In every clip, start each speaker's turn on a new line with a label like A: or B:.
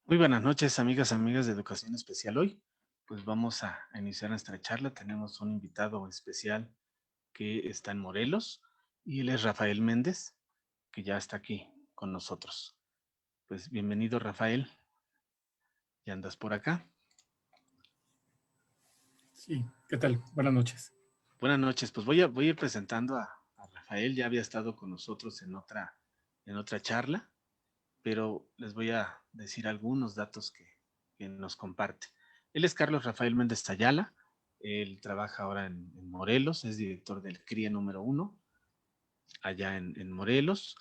A: Muy buenas noches, amigas de Educación Especial. Hoy, pues vamos a iniciar nuestra charla. Tenemos un invitado especial que está en Morelos y él es Rafael Méndez, que ya está aquí con nosotros. Pues bienvenido, Rafael. ¿Ya andas por acá?
B: Sí, ¿qué tal? Buenas noches.
A: Buenas noches. Pues voy a ir presentando a Rafael. Ya había estado con nosotros en otra charla, pero les voy a decir algunos datos que nos comparte. Él es Carlos Rafael Méndez Ayala. Él trabaja ahora en Morelos, es director del CRIE número 1, allá en Morelos.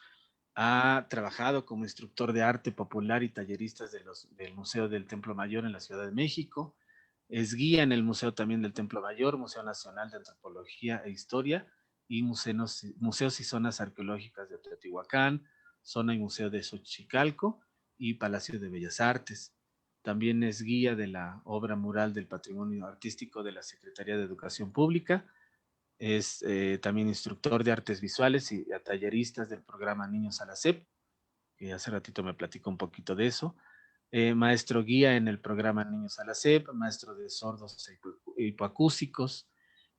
A: Ha trabajado como instructor de arte popular y talleristas del Museo del Templo Mayor en la Ciudad de México. Es guía en el Museo también del Templo Mayor, Museo Nacional de Antropología e Historia y museos y zonas arqueológicas de Teotihuacán, zona y museo de Xochicalco y Palacio de Bellas Artes. También es guía de la obra mural del patrimonio artístico de la Secretaría de Educación Pública. Es también instructor de artes visuales y talleristas del programa Niños a la SEP, que hace ratito me platicó un poquito de eso. Maestro guía en el programa Niños a la SEP, maestro de sordos e hipoacústicos,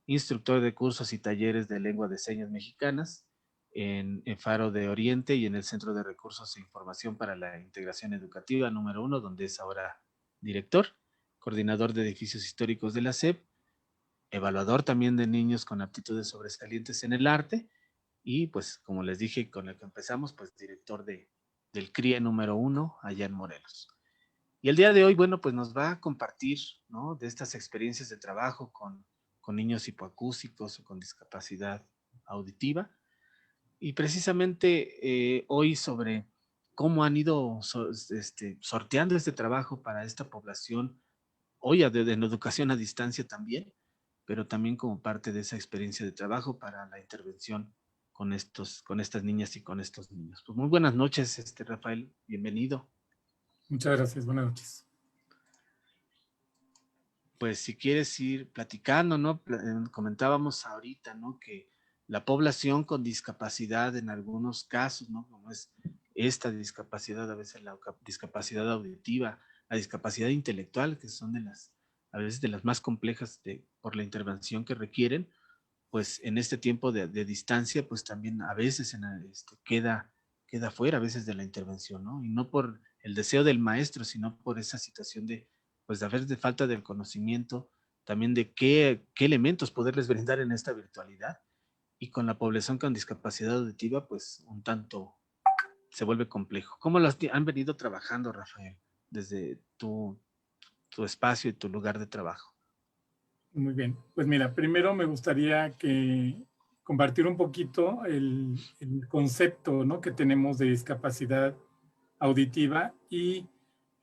A: instructor de cursos y talleres de lengua de señas mexicanas en Faro de Oriente y en el Centro de Recursos e Información para la Integración Educativa número 1, donde es ahora director, coordinador de edificios históricos de la SEP, evaluador también de niños con aptitudes sobresalientes en el arte y pues como les dije con el que empezamos, pues director del CRIE número 1 allá en Morelos. Y el día de hoy, bueno, pues nos va a compartir, ¿no? De estas experiencias de trabajo con niños hipoacústicos o con discapacidad auditiva. Y precisamente hoy sobre cómo han ido sorteando este trabajo para esta población, hoy en educación a distancia también, pero también como parte de esa experiencia de trabajo para la intervención con estas niñas y con estos niños. Pues muy buenas noches, Rafael, bienvenido.
B: Muchas gracias, buenas noches.
A: Pues si quieres ir platicando, ¿no? Comentábamos ahorita, ¿no? Que la población con discapacidad en algunos casos, ¿no? Como es esta discapacidad, a veces la discapacidad auditiva, la discapacidad intelectual, que son a veces de las más complejas por la intervención que requieren, pues en este tiempo de distancia, pues también a veces queda fuera a veces de la intervención, ¿no? Y no por el deseo del maestro, sino por esa situación pues de haber de falta del conocimiento, también de qué elementos poderles brindar en esta virtualidad. Y con la población con discapacidad auditiva, pues un tanto se vuelve complejo. ¿Cómo han venido trabajando, Rafael, desde tu espacio y tu lugar de trabajo?
B: Muy bien. Pues mira, primero me gustaría compartir un poquito el concepto, ¿no? Que tenemos de discapacidad auditiva y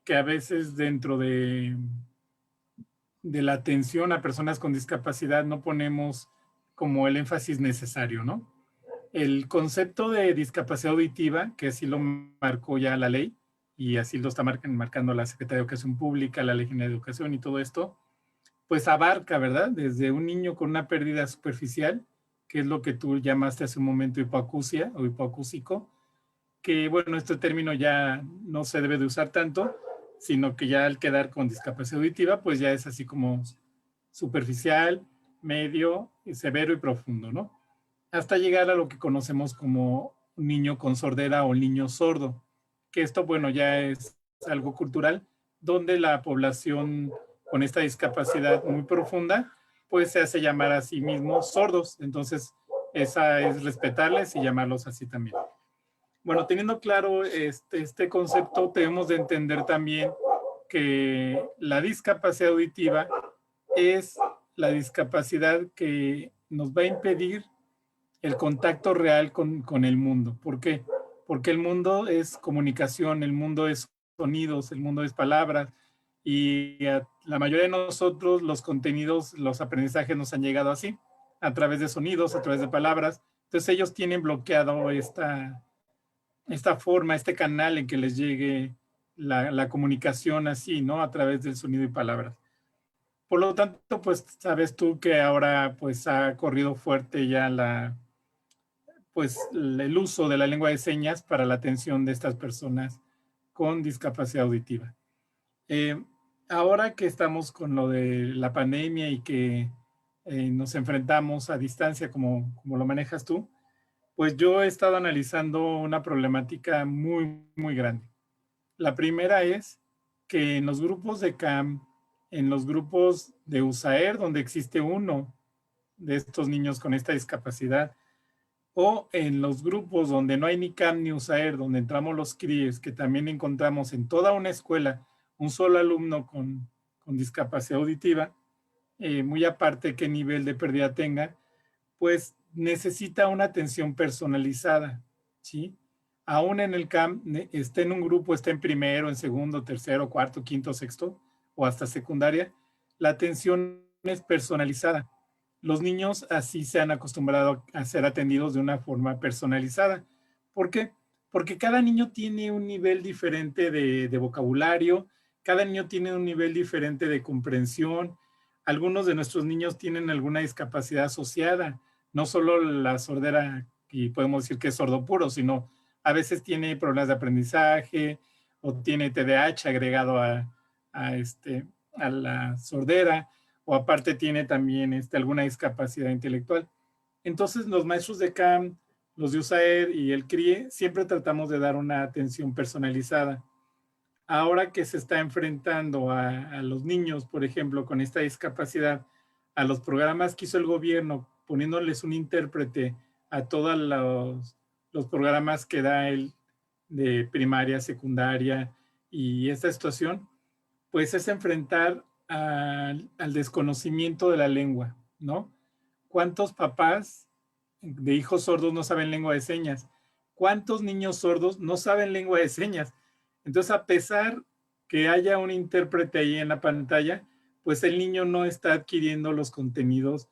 B: que a veces dentro de la atención a personas con discapacidad no ponemos como el énfasis necesario, ¿no? El concepto de discapacidad auditiva, que así lo marcó ya la ley, y así lo está marcando la Secretaría de Educación Pública, la Ley General de Educación y todo esto, pues abarca, ¿verdad? Desde un niño con una pérdida superficial, que es lo que tú llamaste hace un momento hipoacusia o hipoacúsico, que bueno, este término ya no se debe de usar tanto, sino que ya al quedar con discapacidad auditiva, pues ya es así como superficial, medio, severo y profundo, ¿no? Hasta llegar a lo que conocemos como un niño con sordera o niño sordo, que esto, bueno, ya es algo cultural, donde la población con esta discapacidad muy profunda, pues se hace llamar a sí mismos sordos. Entonces, esa es respetarles y llamarlos así también. Bueno, teniendo claro este concepto, debemos de entender también que la discapacidad auditiva es la discapacidad que nos va a impedir el contacto real con el mundo. ¿Por qué? Porque el mundo es comunicación, el mundo es sonidos, el mundo es palabras, y a la mayoría de nosotros los contenidos, los aprendizajes nos han llegado así, a través de sonidos, a través de palabras. Entonces ellos tienen bloqueado esta forma, este canal en que les llegue la comunicación así, ¿no? A través del sonido y palabras. Por lo tanto, pues sabes tú que ahora pues ha corrido fuerte ya pues el uso de la lengua de señas para la atención de estas personas con discapacidad auditiva. Eh, Ahora que estamos con lo de la pandemia y que nos enfrentamos a distancia, como lo manejas tú, pues yo he estado analizando una problemática muy, muy grande. La primera es que en los grupos de CAM, en los grupos de USAER, donde existe uno de estos niños con esta discapacidad, o en los grupos donde no hay ni CAM ni USAER, donde entramos los CRIES, que también encontramos en toda una escuela un solo alumno con discapacidad auditiva, muy aparte qué nivel de pérdida tenga, pues necesita una atención personalizada, ¿sí? Aún en el CAM, esté en un grupo, esté en primero, en segundo, tercero, cuarto, quinto, sexto, o hasta secundaria, la atención es personalizada. Los niños así se han acostumbrado a ser atendidos de una forma personalizada. ¿Por qué? Porque cada niño tiene un nivel diferente de vocabulario, cada niño tiene un nivel diferente de comprensión. Algunos de nuestros niños tienen alguna discapacidad asociada, no solo la sordera, y podemos decir que es sordo puro, sino a veces tiene problemas de aprendizaje o tiene TDAH agregado a la sordera, o aparte tiene también alguna discapacidad intelectual. Entonces los maestros de CAM, los de USAER y el CRIE siempre tratamos de dar una atención personalizada. Ahora que se está enfrentando a los niños, por ejemplo, con esta discapacidad, a los programas que hizo el gobierno, poniéndoles un intérprete a todos los programas que da él de primaria, secundaria y esta situación, pues es enfrentar al desconocimiento de la lengua, ¿no? ¿Cuántos papás de hijos sordos no saben lengua de señas? ¿Cuántos niños sordos no saben lengua de señas? Entonces, a pesar que haya un intérprete ahí en la pantalla, pues el niño no está adquiriendo los contenidos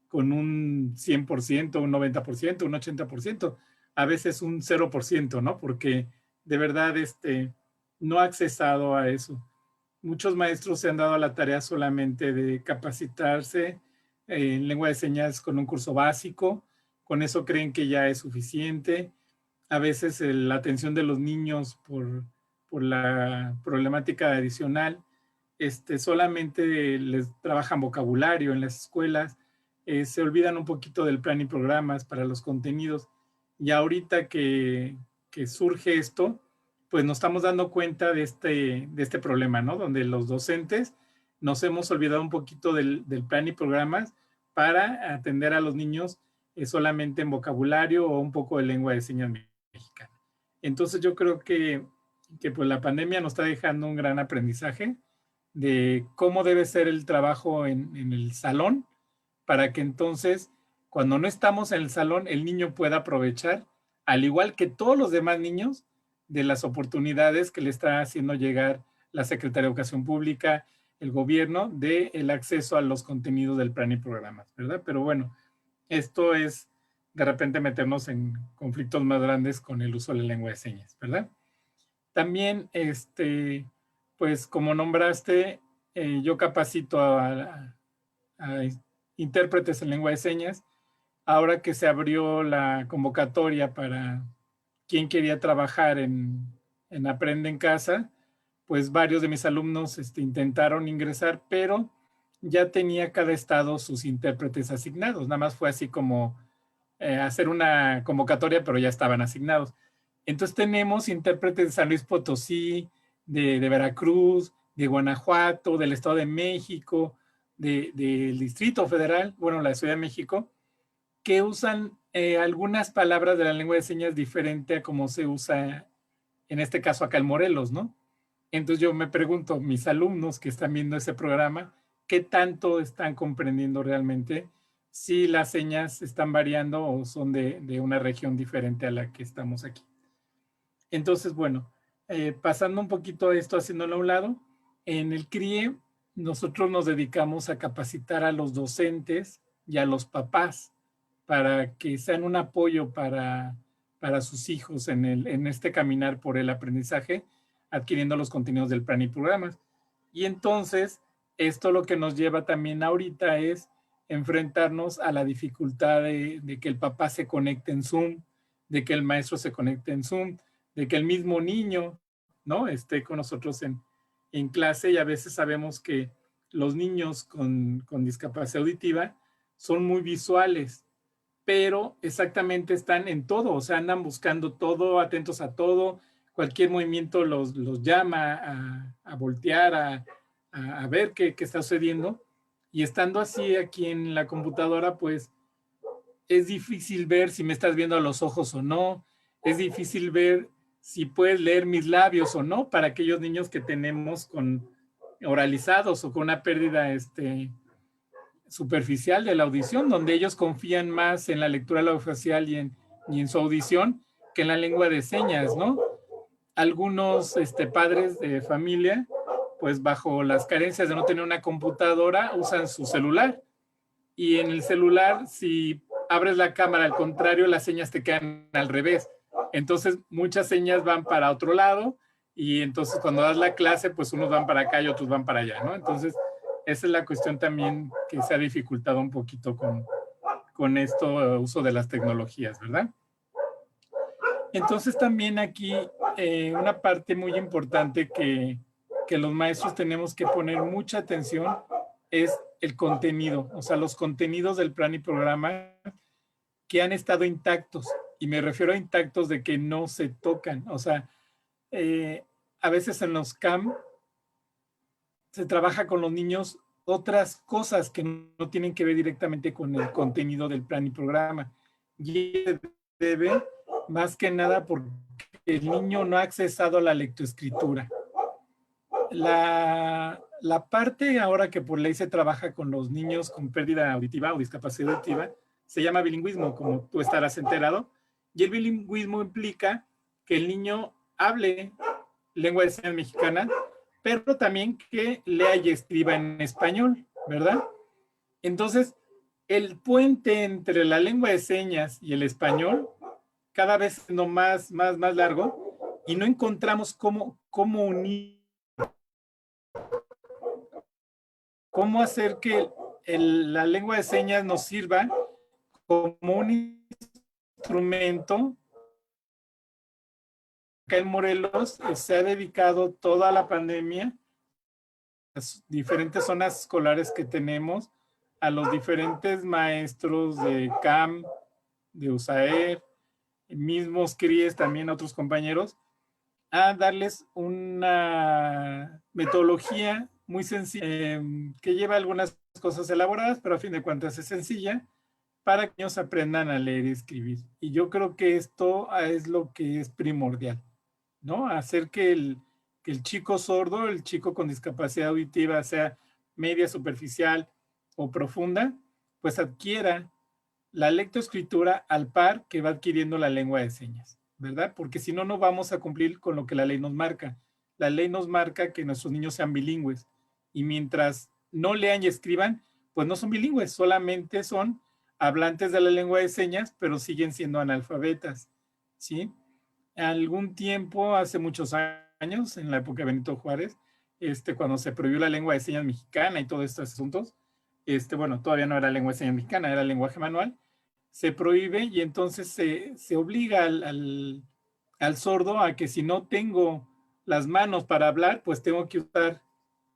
B: con un 100%, un 90%, un 80%, a veces un 0%, ¿no? Porque de verdad no ha accesado a eso. Muchos maestros se han dado a la tarea solamente de capacitarse en lengua de señas con un curso básico, con eso creen que ya es suficiente. A veces la atención de los niños por la problemática adicional, solamente les trabajan vocabulario en las escuelas, se olvidan un poquito del plan y programas para los contenidos. Y ahorita que surge esto, pues nos estamos dando cuenta de este problema, ¿no? Donde los docentes nos hemos olvidado un poquito del plan y programas para atender a los niños solamente en vocabulario o un poco de lengua de señas mexicana. Entonces yo creo que pues la pandemia nos está dejando un gran aprendizaje de cómo debe ser el trabajo en el salón para que entonces cuando no estamos en el salón el niño pueda aprovechar, al igual que todos los demás niños, de las oportunidades que le está haciendo llegar la Secretaría de Educación Pública, el gobierno, del acceso a los contenidos del plan y programas, ¿verdad? Pero bueno, esto es de repente meternos en conflictos más grandes con el uso de la lengua de señas, ¿verdad? También, pues como nombraste, yo capacito a intérpretes en lengua de señas. Ahora que se abrió la convocatoria para quien quería trabajar en Aprende en Casa, pues varios de mis alumnos intentaron ingresar, pero ya tenía cada estado sus intérpretes asignados. Nada más fue así como hacer una convocatoria, pero ya estaban asignados. Entonces tenemos intérpretes de San Luis Potosí, de Veracruz, de Guanajuato, del Estado de México, del Distrito Federal, bueno, la Ciudad de México, que usan algunas palabras de la lengua de señas diferente a como se usa en este caso acá en Morelos, ¿no? Entonces yo me pregunto, mis alumnos que están viendo ese programa, ¿qué tanto están comprendiendo realmente si las señas están variando o son de una región diferente a la que estamos aquí? Entonces, bueno, pasando un poquito esto, haciéndolo a un lado, en el CRIE nosotros nos dedicamos a capacitar a los docentes y a los papás para que sean un apoyo para sus hijos en este caminar por el aprendizaje, adquiriendo los contenidos del plan y programas. Y entonces, esto lo que nos lleva también ahorita es enfrentarnos a la dificultad de que el papá se conecte en Zoom, de que el maestro se conecte en Zoom, de que el mismo niño, ¿no? Esté con nosotros en clase, y a veces sabemos que los niños con discapacidad auditiva son muy visuales, pero exactamente están en todo, o sea, andan buscando todo, atentos a todo, cualquier movimiento los llama a voltear, a ver qué está sucediendo. Y estando así aquí en la computadora, pues es difícil ver si me estás viendo a los ojos o no, es difícil ver si puedes leer mis labios o no, para aquellos niños que tenemos con oralizados o con una pérdida superficial de la audición, donde ellos confían más en la lectura labiofacial y en su audición que en la lengua de señas, ¿no? Algunos padres de familia, pues bajo las carencias de no tener una computadora, usan su celular. Y en el celular, si abres la cámara al contrario, las señas te quedan al revés. Entonces, muchas señas van para otro lado y entonces cuando das la clase, pues unos van para acá y otros van para allá, ¿no? Entonces, esa es la cuestión también que se ha dificultado un poquito con esto, uso de las tecnologías, ¿verdad? Entonces, también aquí una parte muy importante que los maestros tenemos que poner mucha atención es el contenido, o sea, los contenidos del plan y programa que han estado intactos. Y me refiero a intactos de que no se tocan. O sea, a veces en los CAM se trabaja con los niños otras cosas que no tienen que ver directamente con el contenido del plan y programa. Y debe más que nada porque el niño no ha accesado a la lectoescritura. La parte ahora que por ley se trabaja con los niños con pérdida auditiva o discapacidad auditiva se llama bilingüismo, como tú estarás enterado. Y el bilingüismo implica que el niño hable lengua de señas mexicana, pero también que lea y escriba en español, ¿verdad? Entonces, el puente entre la lengua de señas y el español cada vez siendo más largo y no encontramos cómo unir, cómo hacer que la lengua de señas nos sirva como un instrumento. Acá en Morelos se ha dedicado toda la pandemia, las diferentes zonas escolares que tenemos, a los diferentes maestros de CAM, de USAER, mismos CRIES, también otros compañeros, a darles una metodología muy sencilla, que lleva algunas cosas elaboradas, pero a fin de cuentas es sencilla, para que ellos aprendan a leer y escribir. Y yo creo que esto es lo que es primordial, ¿no? Hacer que el chico sordo, el chico con discapacidad auditiva, sea media, superficial o profunda, pues adquiera la lectoescritura al par que va adquiriendo la lengua de señas, ¿verdad? Porque si no, no vamos a cumplir con lo que la ley nos marca. La ley nos marca que nuestros niños sean bilingües y mientras no lean y escriban, pues no son bilingües, solamente son hablantes de la lengua de señas, pero siguen siendo analfabetas, ¿sí? Algún tiempo, hace muchos años, en la época de Benito Juárez, cuando se prohibió la lengua de señas mexicana y todos estos asuntos, bueno, todavía no era lengua de señas mexicana, era lenguaje manual, se prohíbe y entonces se obliga al sordo a que si no tengo las manos para hablar, pues tengo que usar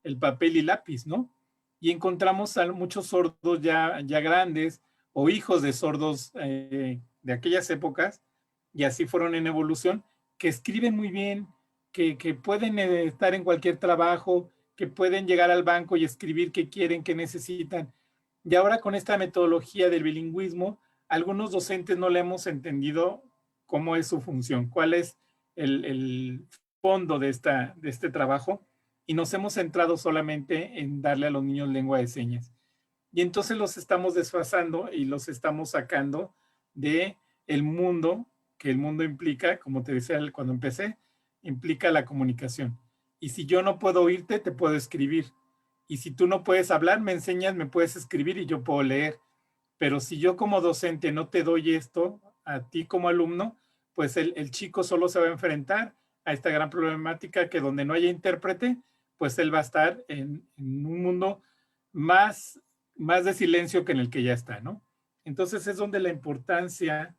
B: el papel y lápiz, ¿no? Y encontramos a muchos sordos ya grandes o hijos de sordos de aquellas épocas, y así fueron en evolución, que escriben muy bien, que pueden estar en cualquier trabajo, que pueden llegar al banco y escribir qué quieren, qué necesitan. Y ahora con esta metodología del bilingüismo, algunos docentes no le hemos entendido cómo es su función, cuál es el fondo de este trabajo, y nos hemos centrado solamente en darle a los niños lengua de señas. Y entonces los estamos desfasando y los estamos sacando de el mundo, que el mundo implica, como te decía cuando empecé, implica la comunicación. Y si yo no puedo oírte, te puedo escribir. Y si tú no puedes hablar, me enseñas, me puedes escribir y yo puedo leer. Pero si yo como docente no te doy esto a ti como alumno, pues el chico solo se va a enfrentar a esta gran problemática que donde no haya intérprete, pues él va a estar en un mundo más de silencio que en el que ya está, ¿no? Entonces es donde la importancia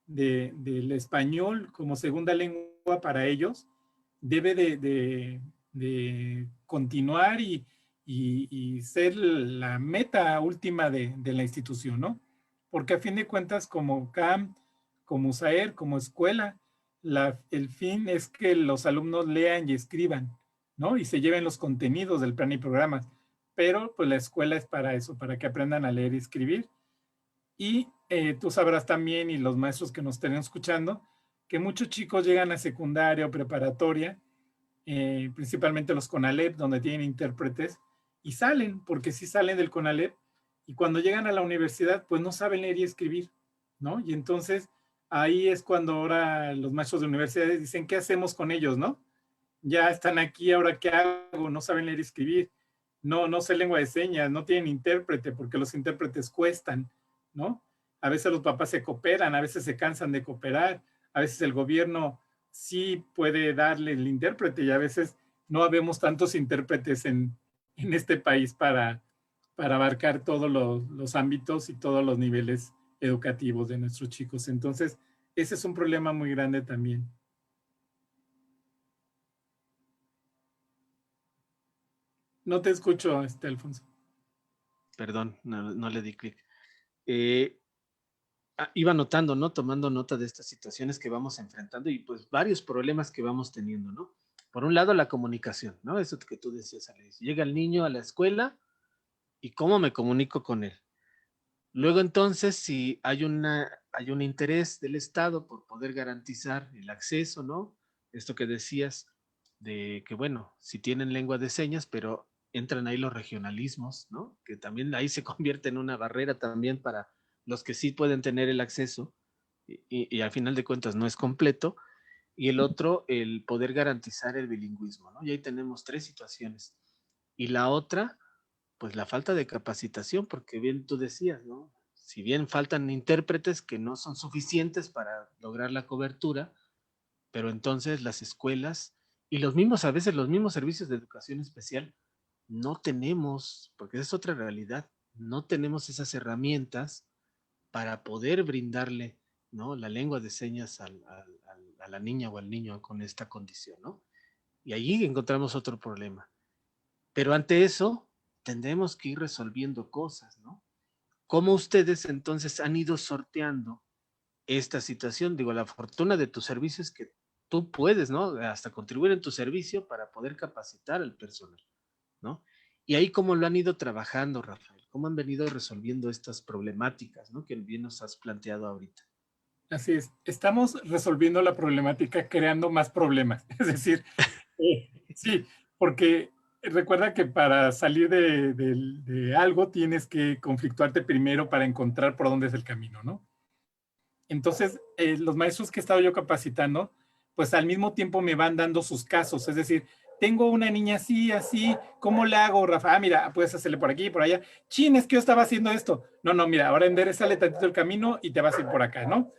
B: del español como segunda lengua para ellos debe de de continuar y ser la meta última de la institución, ¿no? Porque a fin de cuentas, como CAM, como USAER, como escuela, el fin es que los alumnos lean y escriban, ¿no? Y se lleven los contenidos del plan y programas. Pero pues la escuela es para eso, para que aprendan a leer y escribir. Y tú sabrás también, y los maestros que nos estén escuchando, que muchos chicos llegan a secundaria o preparatoria, principalmente los CONALEP, donde tienen intérpretes, y salen, porque sí salen del CONALEP, y cuando llegan a la universidad, pues no saben leer y escribir, ¿no? Y entonces ahí es cuando ahora los maestros de universidades dicen, ¿qué hacemos con ellos, no? Ya están aquí, ¿ahora qué hago? No saben leer y escribir, no sé lengua de señas, no tienen intérprete, porque los intérpretes cuestan, ¿no? A veces los papás se cooperan, a veces se cansan de cooperar, a veces el gobierno sí puede darle el intérprete y a veces no habemos tantos intérpretes en este país para abarcar todos los ámbitos y todos los niveles educativos de nuestros chicos. Entonces, ese es un problema muy grande también. No te escucho, Alfonso.
A: Perdón, no le di clic. Iba notando, ¿no? Tomando nota de estas situaciones que vamos enfrentando y pues varios problemas que vamos teniendo, ¿no? Por un lado, la comunicación, ¿no? Eso que tú decías, Alex. Llega el niño a la escuela y cómo me comunico con él. Luego entonces, si hay un interés del Estado por poder garantizar el acceso, ¿no? Esto que decías de que, bueno, si tienen lengua de señas, pero entran ahí los regionalismos, ¿no? Que también ahí se convierte en una barrera también para los que sí pueden tener el acceso y al final de cuentas no es completo. Y el otro, el poder garantizar el bilingüismo, ¿no? Y ahí tenemos tres situaciones. Y la otra, pues la falta de capacitación, porque bien tú decías, ¿no? Si bien faltan intérpretes que no son suficientes para lograr la cobertura, pero entonces las escuelas y los mismos, a veces los mismos servicios de educación especial, no tenemos, porque esa es otra realidad, no tenemos esas herramientas para poder brindarle, ¿no? La lengua de señas a la niña o al niño con esta condición, ¿no? Y allí encontramos otro problema. Pero ante eso, tendremos que ir resolviendo cosas, ¿no? ¿Cómo ustedes entonces han ido sorteando esta situación? Digo, la fortuna de tu servicio es que tú puedes, ¿no? Hasta contribuir en tu servicio para poder capacitar al personal, ¿no? Y ahí cómo lo han ido trabajando, Rafael, cómo han venido resolviendo estas problemáticas, ¿no? Que bien nos has planteado ahorita.
B: Así es, estamos resolviendo la problemática creando más problemas. Es decir, sí, porque recuerda que para salir de algo tienes que conflictuarte primero para encontrar por dónde es el camino, ¿no? Entonces, los maestros que he estado yo capacitando, pues al mismo tiempo me van dando sus casos. Es decir, tengo una niña así, así, ¿cómo le hago, Rafa? Ah, mira, puedes hacerle por aquí, por allá. Chin, es que yo estaba haciendo esto. No, no, mira, ahora enderezale tantito el camino y te vas a ir por acá, ¿no?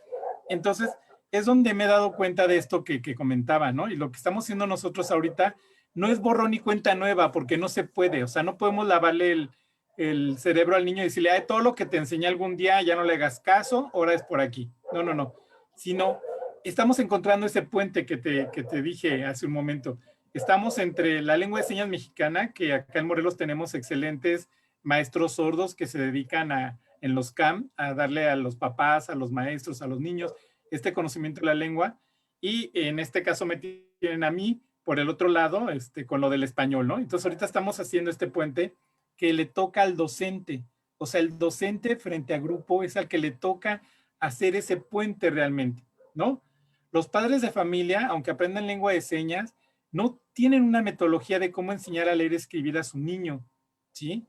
B: Entonces, es donde me he dado cuenta de esto que comentaba, ¿no? Y lo que estamos haciendo nosotros ahorita no es borrón y cuenta nueva, porque no se puede. O sea, no podemos lavarle el cerebro al niño y decirle, todo lo que te enseñé algún día ya no le hagas caso, ahora es por aquí. No, no, no. Sino, estamos encontrando ese puente que te dije hace un momento. Estamos entre la lengua de señas mexicana, que acá en Morelos tenemos excelentes maestros sordos que se dedican en los CAM a darle a los papás, a los maestros, a los niños este conocimiento de la lengua. Y en este caso me tienen a mí por el otro lado, con lo del español, ¿no? Entonces ahorita estamos haciendo este puente que le toca al docente. O sea, el docente frente a grupo es al que le toca hacer ese puente realmente, ¿no? Los padres de familia, aunque aprendan lengua de señas, no tienen una metodología de cómo enseñar a leer y escribir a su niño, ¿sí?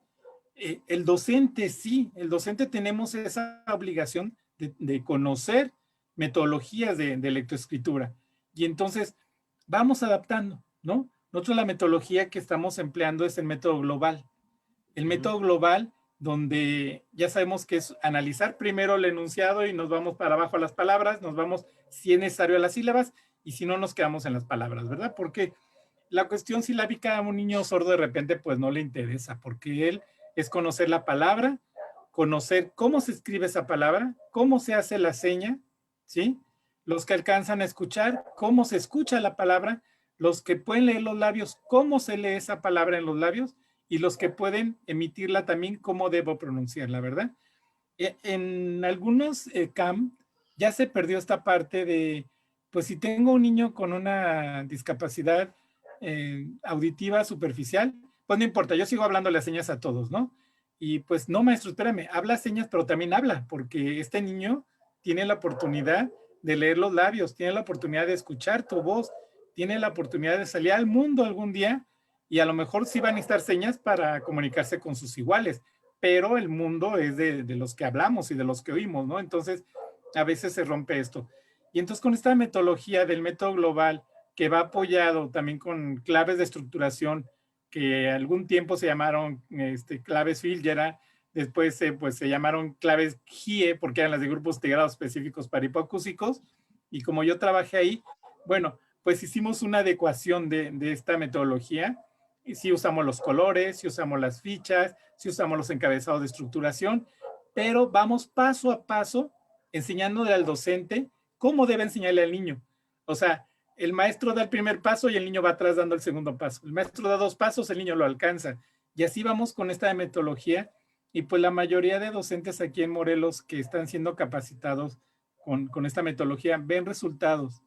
B: El docente sí, el docente tenemos esa obligación de conocer metodologías de lectoescritura. Y entonces vamos adaptando, ¿no? Nosotros la metodología que estamos empleando es el método global. El método global, donde ya sabemos que es analizar primero el enunciado y nos vamos para abajo a las palabras, nos vamos si es necesario a las sílabas y si no nos quedamos en las palabras, ¿verdad? Porque la cuestión silábica a un niño sordo de repente pues no le interesa, porque él es conocer la palabra, conocer cómo se escribe esa palabra, cómo se hace la seña, ¿sí? Los que alcanzan a escuchar, cómo se escucha la palabra, los que pueden leer los labios, cómo se lee esa palabra en los labios, y los que pueden emitirla también, cómo debo pronunciarla, ¿verdad? En algunos CAM ya se perdió esta parte de, pues si tengo un niño con una discapacidad auditiva superficial, pues no importa, yo sigo hablando las señas a todos, ¿no? Y pues no, maestro, espérame, habla señas, pero también habla, porque este niño tiene la oportunidad de leer los labios, tiene la oportunidad de escuchar tu voz, tiene la oportunidad de salir al mundo algún día y a lo mejor sí van a necesitar señas para comunicarse con sus iguales, pero el mundo es de los que hablamos y de los que oímos, ¿no? Entonces, a veces se rompe esto. Y entonces con esta metodología del método global, que va apoyado también con claves de estructuración, que algún tiempo se llamaron claves Filgera, después pues se llamaron claves GIE, porque eran las de grupos integrados específicos para hipoacúsicos, y como yo trabajé ahí, bueno, pues hicimos una adecuación de esta metodología, y sí usamos los colores, sí usamos las fichas, sí usamos los encabezados de estructuración, pero vamos paso a paso enseñándole al docente cómo debe enseñarle al niño. O sea, el maestro da el primer paso y el niño va atrás dando el segundo paso. El maestro da 2 pasos, el niño lo alcanza. Y así vamos con esta metodología. Y pues la mayoría de docentes aquí en Morelos que están siendo capacitados con esta metodología ven resultados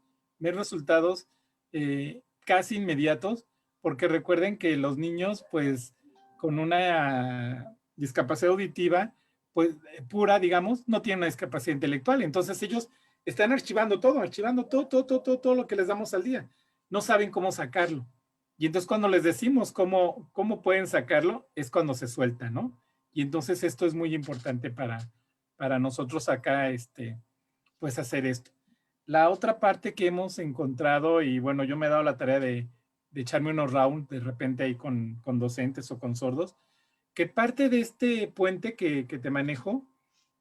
B: casi inmediatos, porque recuerden que los niños, pues, con una discapacidad auditiva, pues, pura, digamos, no tienen una discapacidad intelectual. Entonces ellos están archivando todo lo que les damos al día. No saben cómo sacarlo. Y entonces cuando les decimos cómo pueden sacarlo, es cuando se suelta, ¿no? Y entonces esto es muy importante para nosotros acá, pues hacer esto. La otra parte que hemos encontrado, y bueno, yo me he dado la tarea de echarme unos rounds de repente ahí con docentes o con sordos, que parte de este puente que te manejo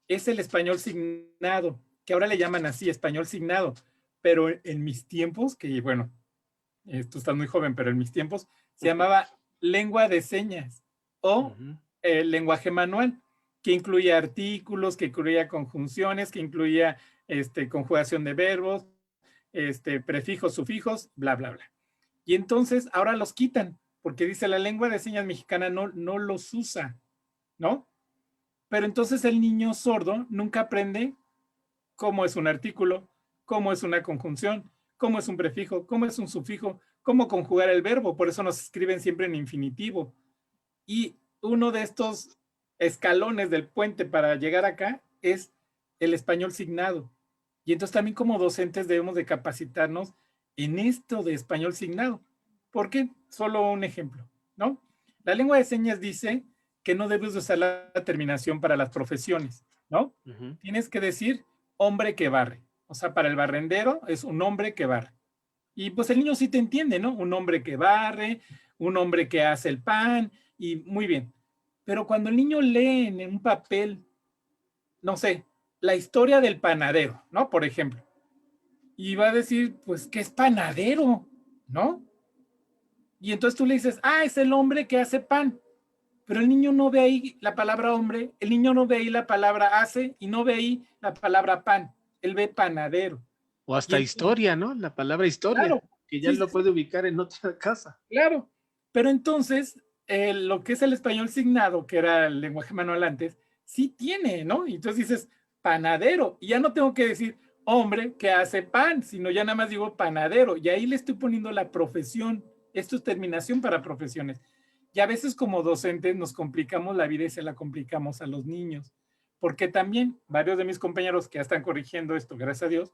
B: es el español signado, que ahora le llaman así, español signado, pero en mis tiempos, que bueno, tú estás muy joven, pero en mis tiempos se llamaba lengua de señas o lenguaje manual, que incluía artículos, que incluía conjunciones, que incluía conjugación de verbos, prefijos, sufijos, bla, bla, bla. Y entonces ahora los quitan, porque dice la lengua de señas mexicana no los usa, ¿no? Pero entonces el niño sordo nunca aprende cómo es un artículo, cómo es una conjunción, cómo es un prefijo, cómo es un sufijo, cómo conjugar el verbo. Por eso nos escriben siempre en infinitivo. Y uno de estos escalones del puente para llegar acá es el español signado. Y entonces también como docentes debemos de capacitarnos en esto de español signado. ¿Por qué? Solo un ejemplo, ¿no? La lengua de señas dice que no debes usar la terminación para las profesiones, ¿no? Tienes que decir hombre que barre. O sea, para el barrendero es un hombre que barre. Y pues el niño sí te entiende, ¿no? Un hombre que barre, un hombre que hace el pan, y muy bien. Pero cuando el niño lee en un papel, no sé, la historia del panadero, ¿no? Por ejemplo. Y va a decir, pues, ¿qué es panadero? ¿No? Y entonces tú le dices, ah, es el hombre que hace pan. Pero el niño no ve ahí la palabra hombre, el niño no ve ahí la palabra hace y no ve ahí la palabra pan. Él ve panadero.
A: O hasta
B: entonces,
A: historia, ¿no? La palabra historia,
B: claro,
A: que ya
B: sí,
A: lo puede ubicar en otra casa.
B: claro. Pero entonces, lo que es el español signado, que era el lenguaje manual antes, sí tiene, ¿no? Y entonces dices panadero, y ya no tengo que decir hombre que hace pan, sino ya nada más digo panadero, y ahí le estoy poniendo la profesión. Esto es terminación para profesiones. Y a veces como docentes nos complicamos la vida y se la complicamos a los niños, porque también varios de mis compañeros que ya están corrigiendo esto, gracias a Dios,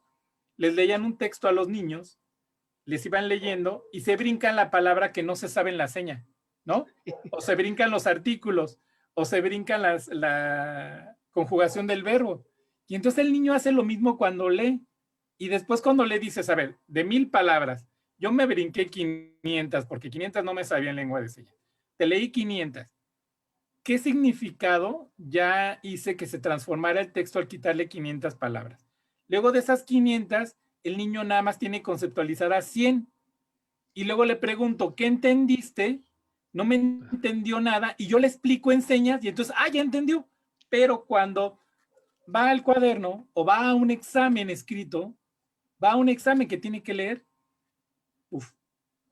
B: les leían un texto a los niños, les iban leyendo y se brincan la palabra que no se sabe en la seña, ¿no? O se brincan los artículos, o se brincan la conjugación del verbo. Y entonces el niño hace lo mismo cuando lee. Y después cuando le dices, a ver, de 1000 palabras, yo me brinqué 500, porque 500 no me sabía en lengua de señas. Te leí 500. ¿Qué significado ya hice que se transformara el texto al quitarle 500 palabras? Luego de esas 500, el niño nada más tiene conceptualizada 100. Y luego le pregunto, ¿qué entendiste? No me entendió nada y yo le explico en señas y entonces, ya entendió. Pero cuando va al cuaderno o va a un examen escrito, va a un examen que tiene que leer,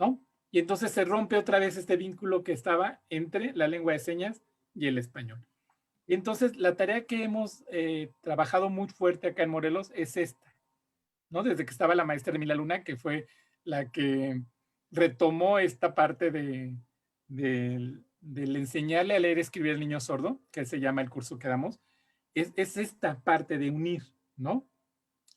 B: ¿no? Y entonces se rompe otra vez este vínculo que estaba entre la lengua de señas y el español. Y entonces la tarea que hemos trabajado muy fuerte acá en Morelos es esta, ¿no? Desde que estaba la maestra Emilia Luna, que fue la que retomó esta parte del enseñarle a leer y escribir al niño sordo, que se llama el curso que damos, es esta parte de unir, ¿no?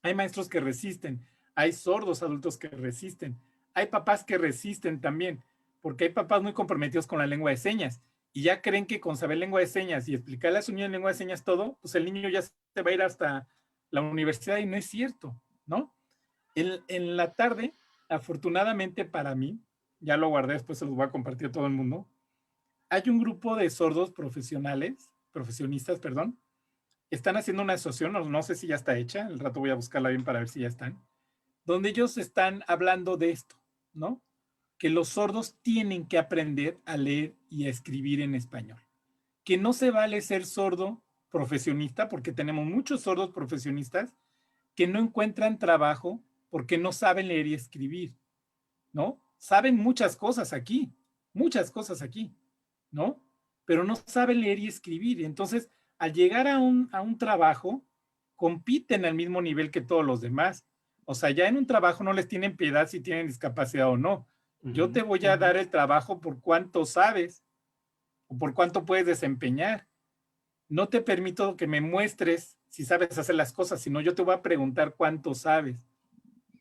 B: Hay maestros que resisten, hay sordos adultos que resisten, hay papás que resisten también, porque hay papás muy comprometidos con la lengua de señas y ya creen que con saber lengua de señas y explicarle a su niño en lengua de señas todo, pues el niño ya se va a ir hasta la universidad y no es cierto, ¿no? En la tarde, afortunadamente para mí, ya lo guardé, después se los voy a compartir a todo el mundo, hay un grupo de sordos profesionistas, perdón, están haciendo una asociación, no sé si ya está hecha, el rato voy a buscarla bien para ver si ya están, donde ellos están hablando de esto, ¿no? Que los sordos tienen que aprender a leer y a escribir en español. Que no se vale ser sordo profesionista, porque tenemos muchos sordos profesionistas que no encuentran trabajo porque no saben leer y escribir, ¿no? Saben muchas cosas aquí, ¿no? Pero no saben leer y escribir. Entonces, al llegar a un trabajo, compiten al mismo nivel que todos los demás. O sea, ya en un trabajo no les tienen piedad si tienen discapacidad o no. Yo te voy a dar el trabajo por cuánto sabes o por cuánto puedes desempeñar. No te permito que me muestres si sabes hacer las cosas, sino yo te voy a preguntar cuánto sabes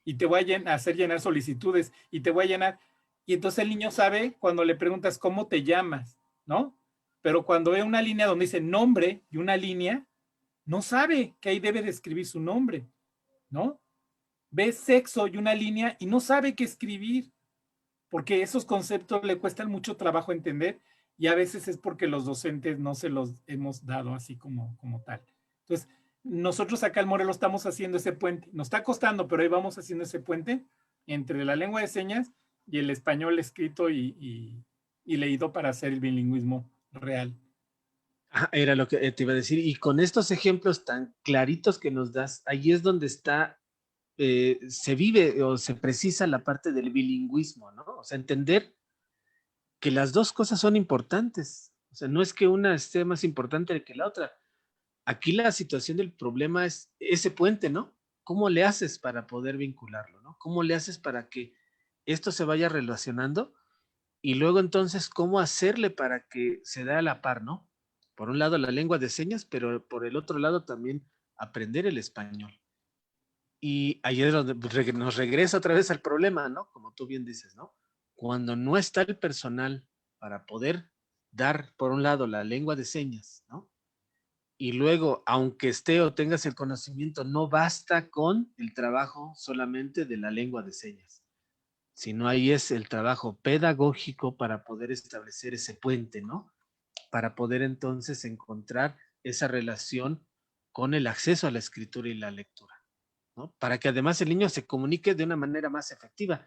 B: y te voy a hacer llenar solicitudes y te voy a llenar. Y entonces el niño sabe cuando le preguntas cómo te llamas, ¿no? Pero cuando ve una línea donde dice nombre y una línea, no sabe que ahí debe de escribir su nombre, ¿no? Ve sexo y una línea y no sabe qué escribir, porque esos conceptos le cuestan mucho trabajo entender y a veces es porque los docentes no se los hemos dado así como tal. Entonces, nosotros acá en Morelos estamos haciendo ese puente. Nos está costando, pero ahí vamos haciendo ese puente entre la lengua de señas y el español escrito y leído para hacer el bilingüismo real.
A: Era lo que te iba a decir. Y con estos ejemplos tan claritos que nos das, ahí es donde está, se vive o se precisa la parte del bilingüismo, ¿no? O sea, entender que las dos cosas son importantes. O sea, no es que una esté más importante que la otra. Aquí la situación del problema es ese puente, ¿no? ¿Cómo le haces para poder vincularlo, ¿no? ¿Cómo le haces para que esto se vaya relacionando? Y luego entonces, ¿cómo hacerle para que se dé a la par, ¿no? Por un lado la lengua de señas, pero por el otro lado también aprender el español. Y ahí es donde nos regresa otra vez al problema, ¿no? Como tú bien dices, ¿no? Cuando no está el personal para poder dar, por un lado, la lengua de señas, ¿no? Y luego, aunque esté o tengas el conocimiento, no basta con el trabajo solamente de la lengua de señas, sino ahí es el trabajo pedagógico para poder establecer ese puente, ¿no? Para poder entonces encontrar esa relación con el acceso a la escritura y la lectura, ¿no? Para que además el niño se comunique de una manera más efectiva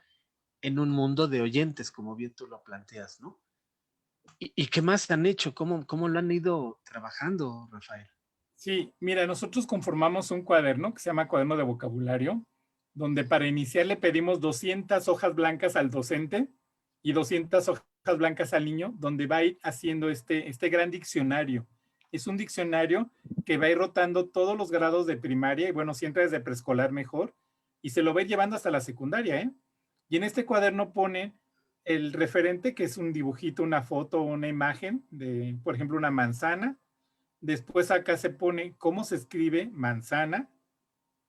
A: en un mundo de oyentes, como bien tú lo planteas, ¿no? ¿Y qué más han hecho? ¿Cómo lo han ido trabajando, Rafael?
B: Sí, mira, nosotros conformamos un cuaderno que se llama Cuaderno de Vocabulario, donde para iniciar le pedimos 200 hojas blancas al docente y 200 hojas blancas al niño, donde va a ir haciendo este gran diccionario. Es un diccionario que va a ir rotando todos los grados de primaria, y bueno, siempre desde preescolar mejor, y se lo va a ir llevando hasta la secundaria, ¿eh? Y en este cuaderno pone el referente, que es un dibujito, una foto, una imagen de, por ejemplo, una manzana. Después acá se pone cómo se escribe manzana.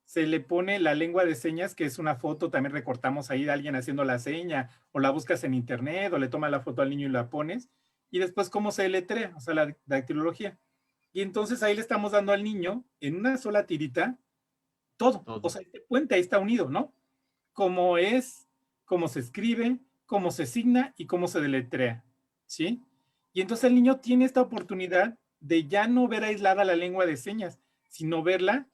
B: Se le pone la lengua de señas, que es una foto, también recortamos ahí de alguien haciendo la seña, o la buscas en internet, o le tomas la foto al niño y la pones. Y después cómo se letrea, o sea, la dactilología. Y entonces ahí le estamos dando al niño, en una sola tirita, todo. O
A: Todo.
B: sea, este puente ahí está unido, ¿no? Cómo es, cómo se escribe, cómo se signa y cómo se deletrea, ¿sí? Y entonces el niño tiene esta oportunidad de ya no ver aislada la lengua de señas, sino verla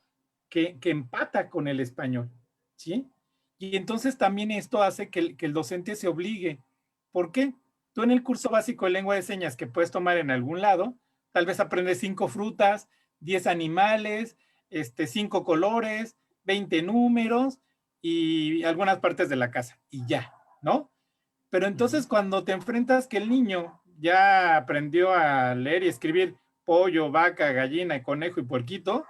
B: que empata con el español, ¿sí? Y entonces también esto hace que el docente se obligue. ¿Por qué? Tú en el curso básico de lengua de señas que puedes tomar en algún lado, tal vez aprendes 5 frutas, 10 animales, 5 colores, 20 números y algunas partes de la casa y ya, ¿no? Pero entonces cuando te enfrentas que el niño ya aprendió a leer y escribir pollo, vaca, gallina, y conejo y puerquito,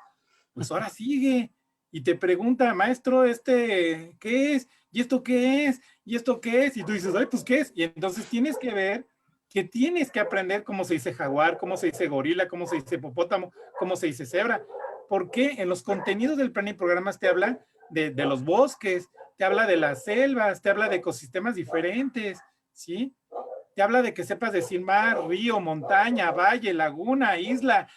B: pues ahora sigue y te pregunta, maestro, ¿qué es? ¿Y esto qué es? ¿Y esto qué es? Y tú dices, ay, pues ¿qué es? Y entonces tienes que ver que tienes que aprender cómo se dice jaguar, cómo se dice gorila, cómo se dice hipopótamo, cómo se dice cebra. Porque en los contenidos del plan y programas te habla de los bosques, te habla de las selvas, te habla de ecosistemas diferentes, ¿sí? Te habla de que sepas decir mar, río, montaña, valle, laguna, isla,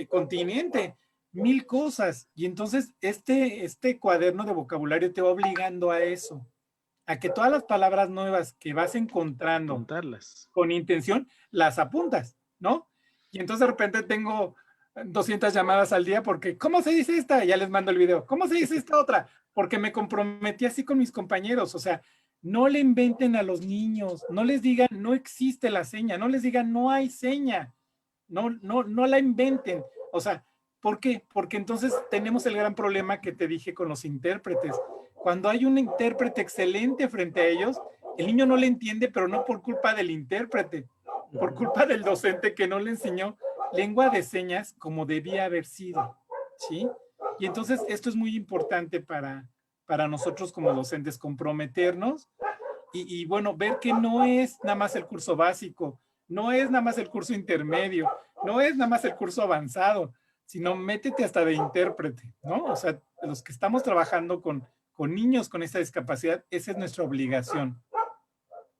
B: continente, mil cosas. Y entonces este cuaderno de vocabulario te va obligando a eso, a que todas las palabras nuevas que vas encontrando
A: Apuntarlas.
B: con intención, las apuntas, ¿no? Y entonces de repente tengo 200 llamadas al día porque, ¿cómo se dice esta? Ya les mando el video. ¿Cómo se dice esta otra? Porque me comprometí así con mis compañeros. O sea, no le inventen a los niños, no les digan, no existe la seña, no les digan, no hay seña, no la inventen. O sea, ¿por qué? Porque entonces tenemos el gran problema que te dije con los intérpretes. Cuando hay un intérprete excelente frente a ellos, el niño no le entiende, pero no por culpa del intérprete, por culpa del docente que no le enseñó lengua de señas como debía haber sido, ¿sí? Y entonces esto es muy importante para nosotros como docentes, comprometernos y bueno, ver que no es nada más el curso básico, no es nada más el curso intermedio, no es nada más el curso avanzado, sino métete hasta de intérprete, ¿no? O sea, los que estamos trabajando con niños con esta discapacidad, esa es nuestra obligación.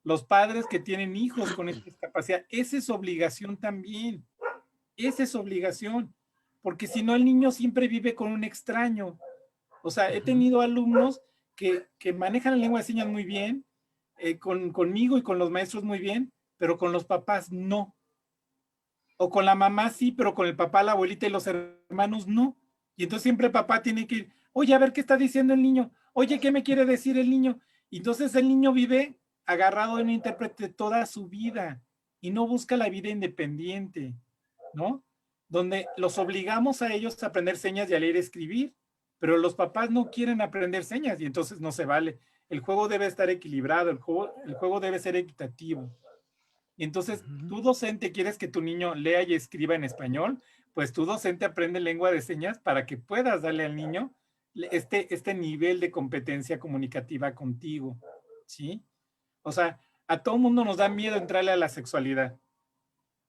B: Los padres que tienen hijos con esta discapacidad, esa es obligación también. Esa es obligación. Porque si no, el niño siempre vive con un extraño. O sea, he tenido alumnos que manejan la lengua de señas muy bien, conmigo y con los maestros muy bien, pero con los papás no. O con la mamá sí, pero con el papá, la abuelita y los hermanos no. Y entonces siempre el papá tiene que ir, oye, a ver qué está diciendo el niño, oye, ¿qué me quiere decir el niño? Y entonces el niño vive agarrado en un intérprete toda su vida y no busca la vida independiente, ¿no? Donde los obligamos a ellos a aprender señas y a leer y escribir, pero los papás no quieren aprender señas y entonces no se vale. El juego debe estar equilibrado, el juego debe ser equitativo. Y entonces, tú docente quieres que tu niño lea y escriba en español, pues tu docente aprende lengua de señas para que puedas darle al niño este nivel de competencia comunicativa contigo, ¿sí? O sea, a todo mundo nos da miedo entrarle a la sexualidad.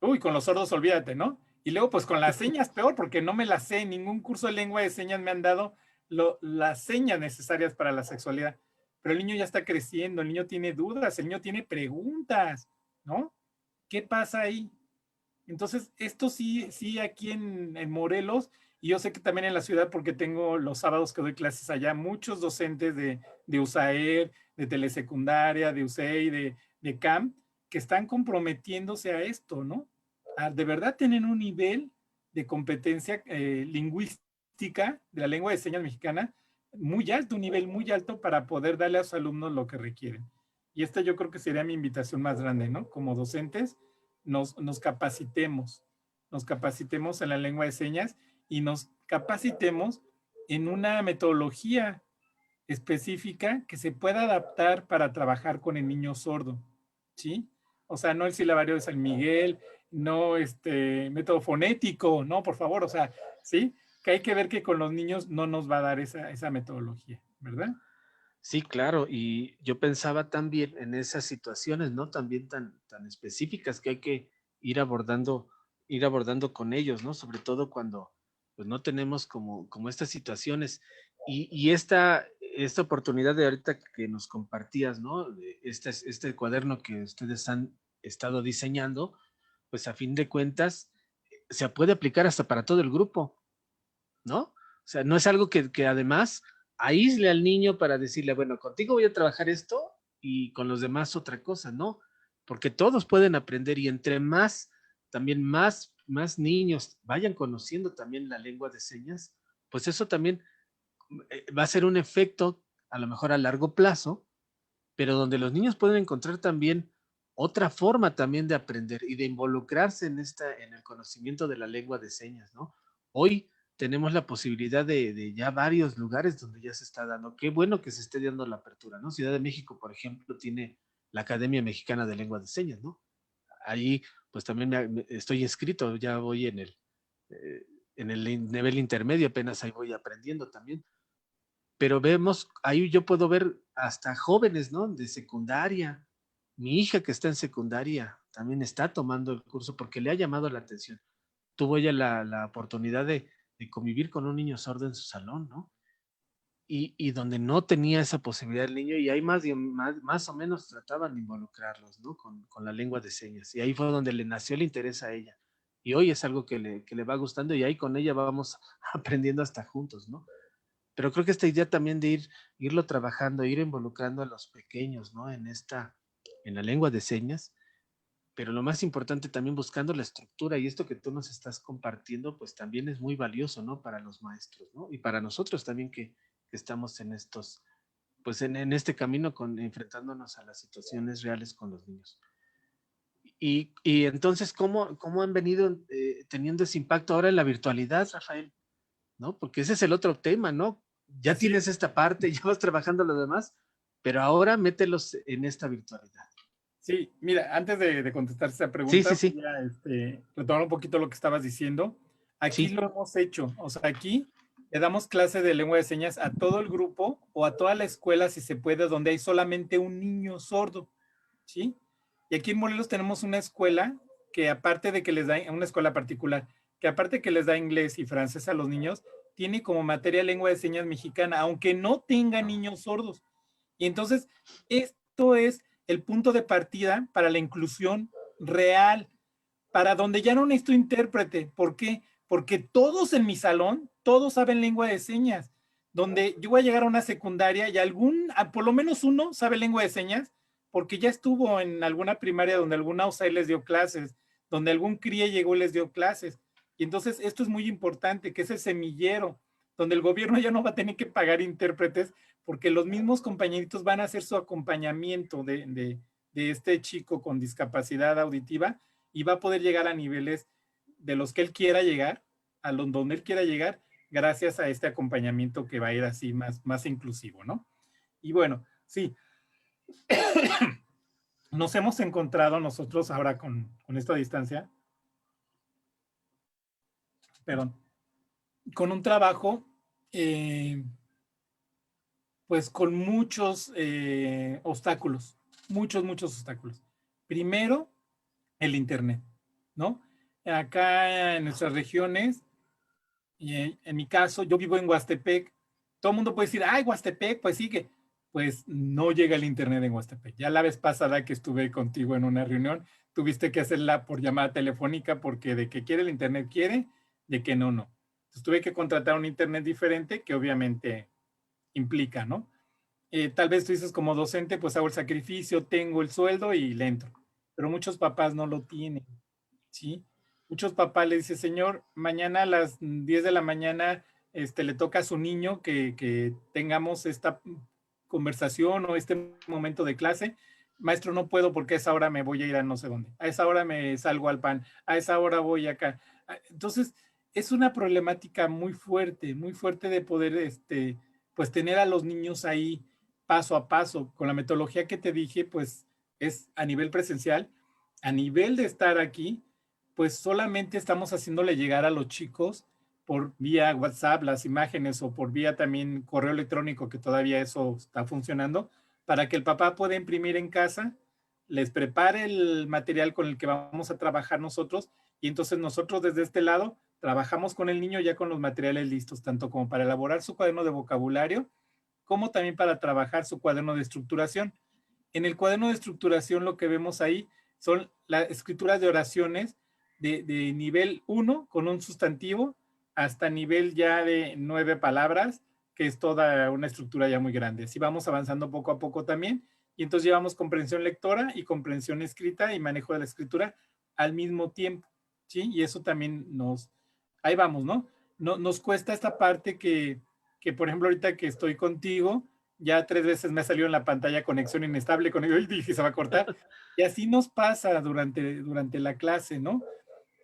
B: Uy, con los sordos olvídate, ¿no? Y luego, pues con las señas peor, porque no me las sé, ningún curso de lengua de señas me han dado las señas necesarias para la sexualidad. Pero el niño ya está creciendo, el niño tiene dudas, el niño tiene preguntas, ¿no? ¿Qué pasa ahí? Entonces, esto sí aquí en Morelos, y yo sé que también en la ciudad, porque tengo los sábados que doy clases allá, muchos docentes de USAER, de telesecundaria, de USEI, de CAM, que están comprometiéndose a esto, ¿no? De verdad tienen un nivel de competencia lingüística de la lengua de señas mexicana muy alto, un nivel muy alto para poder darle a sus alumnos lo que requieren. Y esta yo creo que sería mi invitación más grande, ¿no? Como docentes, nos capacitemos en la lengua de señas y nos capacitemos en una metodología específica que se pueda adaptar para trabajar con el niño sordo, ¿sí? O sea, no el silabario de San Miguel, no método fonético, no, por favor, o sea, ¿sí? Que hay que ver que con los niños no nos va a dar esa metodología, ¿verdad?
A: Sí, claro, y yo pensaba también en esas situaciones, ¿no? También tan específicas que hay que ir abordando con ellos, ¿no? Sobre todo cuando pues no tenemos como estas situaciones. Y esta oportunidad de ahorita que nos compartías, ¿no? Este cuaderno que ustedes han estado diseñando, pues a fin de cuentas se puede aplicar hasta para todo el grupo, ¿no? O sea, no es algo que además aísle al niño para decirle, bueno, contigo voy a trabajar esto y con los demás otra cosa, ¿no? Porque todos pueden aprender y entre más, también más niños vayan conociendo también la lengua de señas, pues eso también va a ser un efecto a lo mejor a largo plazo, pero donde los niños pueden encontrar también otra forma también de aprender y de involucrarse en el conocimiento de la lengua de señas, ¿no? Hoy tenemos la posibilidad de ya varios lugares donde ya se está dando. Qué bueno que se esté dando la apertura, ¿no? Ciudad de México, por ejemplo, tiene la Academia Mexicana de Lengua de Señas, ¿no? Ahí pues también estoy inscrito, ya voy en el nivel intermedio, apenas ahí voy aprendiendo también. Pero vemos, ahí yo puedo ver hasta jóvenes, ¿no? De secundaria. Mi hija que está en secundaria también está tomando el curso porque le ha llamado la atención. Tuvo ella la oportunidad de convivir con un niño sordo en su salón, ¿no? Y donde no tenía esa posibilidad el niño, y ahí más o menos trataban de involucrarlos, ¿no? Con la lengua de señas. Y ahí fue donde le nació el interés a ella. Y hoy es algo que le va gustando y ahí con ella vamos aprendiendo hasta juntos, ¿no? Pero creo que esta idea también de irlo trabajando, ir involucrando a los pequeños, ¿no? En la lengua de señas, pero lo más importante también buscando la estructura y esto que tú nos estás compartiendo, pues también es muy valioso, ¿no? Para los maestros, ¿no? Y para nosotros también que estamos en estos, pues en este camino enfrentándonos a las situaciones reales con los niños. Y entonces, ¿cómo han venido teniendo ese impacto ahora en la virtualidad, Rafael? ¿No? Porque ese es el otro tema, ¿no? Ya
B: Así
A: tienes
B: es.
A: esta parte, ya vas trabajando lo demás, pero ahora mételos en esta virtualidad.
B: Sí, mira, antes de contestar esa
A: Sí, sí,
B: pregunta,
A: sí,
B: voy a retomar un poquito lo que estabas diciendo. Aquí
A: sí.
B: lo hemos hecho, o sea, aquí le damos clase de lengua de señas a todo el grupo o a toda la escuela, si se puede, donde hay solamente un niño sordo, ¿sí? Y aquí en Morelos tenemos una escuela que aparte de que les da, una escuela particular, que aparte que les da inglés y francés a los niños, tiene como materia lengua de señas mexicana, aunque no tenga niños sordos. Y entonces, esto es el punto de partida para la inclusión real, para donde ya no necesito intérprete. ¿Por qué? Porque todos en mi salón, todos saben lengua de señas. Donde yo voy a llegar a una secundaria y por lo menos uno sabe lengua de señas, porque ya estuvo en alguna primaria donde alguna USAID les dio clases, donde algún CRIE llegó y les dio clases. Y entonces esto es muy importante, que es el semillero, donde el gobierno ya no va a tener que pagar intérpretes, porque los mismos compañeritos van a hacer su acompañamiento de este chico con discapacidad auditiva y va a poder llegar a niveles de los que él quiera llegar, a donde él quiera llegar, gracias a este acompañamiento que va a ir así más inclusivo, ¿no? Y bueno, sí, nos hemos encontrado nosotros ahora con esta distancia, perdón, con un trabajo, pues con muchos obstáculos, muchos obstáculos. Primero, el Internet, ¿no? Acá en nuestras regiones, y en mi caso, yo vivo en Huastepec. Todo el mundo puede decir, ay, Huastepec, pues sigue. Pues no llega el internet en Huastepec. Ya la vez pasada que estuve contigo en una reunión, tuviste que hacerla por llamada telefónica porque de que quiere el internet quiere, de que no, no. Entonces tuve que contratar un internet diferente que obviamente implica, ¿no? Tal vez tú dices como docente, pues hago el sacrificio, tengo el sueldo y le entro. Pero muchos papás no lo tienen. ¿Sí? Muchos papás le dicen, señor, mañana a las 10 de la mañana le toca a su niño que tengamos esta conversación o este momento de clase. Maestro, no puedo porque a esa hora me voy a ir a no sé dónde. A esa hora me salgo al pan. A esa hora voy acá. Entonces, es una problemática muy fuerte de poder, pues tener a los niños ahí paso a paso. Con la metodología que te dije, pues es a nivel presencial, a nivel de estar aquí, pues solamente estamos haciéndole llegar a los chicos por vía WhatsApp las imágenes o por vía también correo electrónico, que todavía eso está funcionando, para que el papá pueda imprimir en casa, les prepare el material con el que vamos a trabajar nosotros y entonces nosotros desde este lado trabajamos con el niño ya con los materiales listos, tanto como para elaborar su cuaderno de vocabulario, como también para trabajar su cuaderno de estructuración. En el cuaderno de estructuración lo que vemos ahí son las escrituras de oraciones de nivel 1 con un sustantivo hasta nivel ya de 9 palabras, que es toda una estructura ya muy grande. Así vamos avanzando poco a poco también. Y entonces llevamos comprensión lectora y comprensión escrita y manejo de la escritura al mismo tiempo. ¿Sí? Y eso también ahí vamos, ¿no? Nos cuesta esta parte que, por ejemplo, ahorita que estoy contigo, ya 3 veces me ha salido en la pantalla conexión inestable, y dije, se va a cortar. Y así nos pasa durante la clase, ¿no?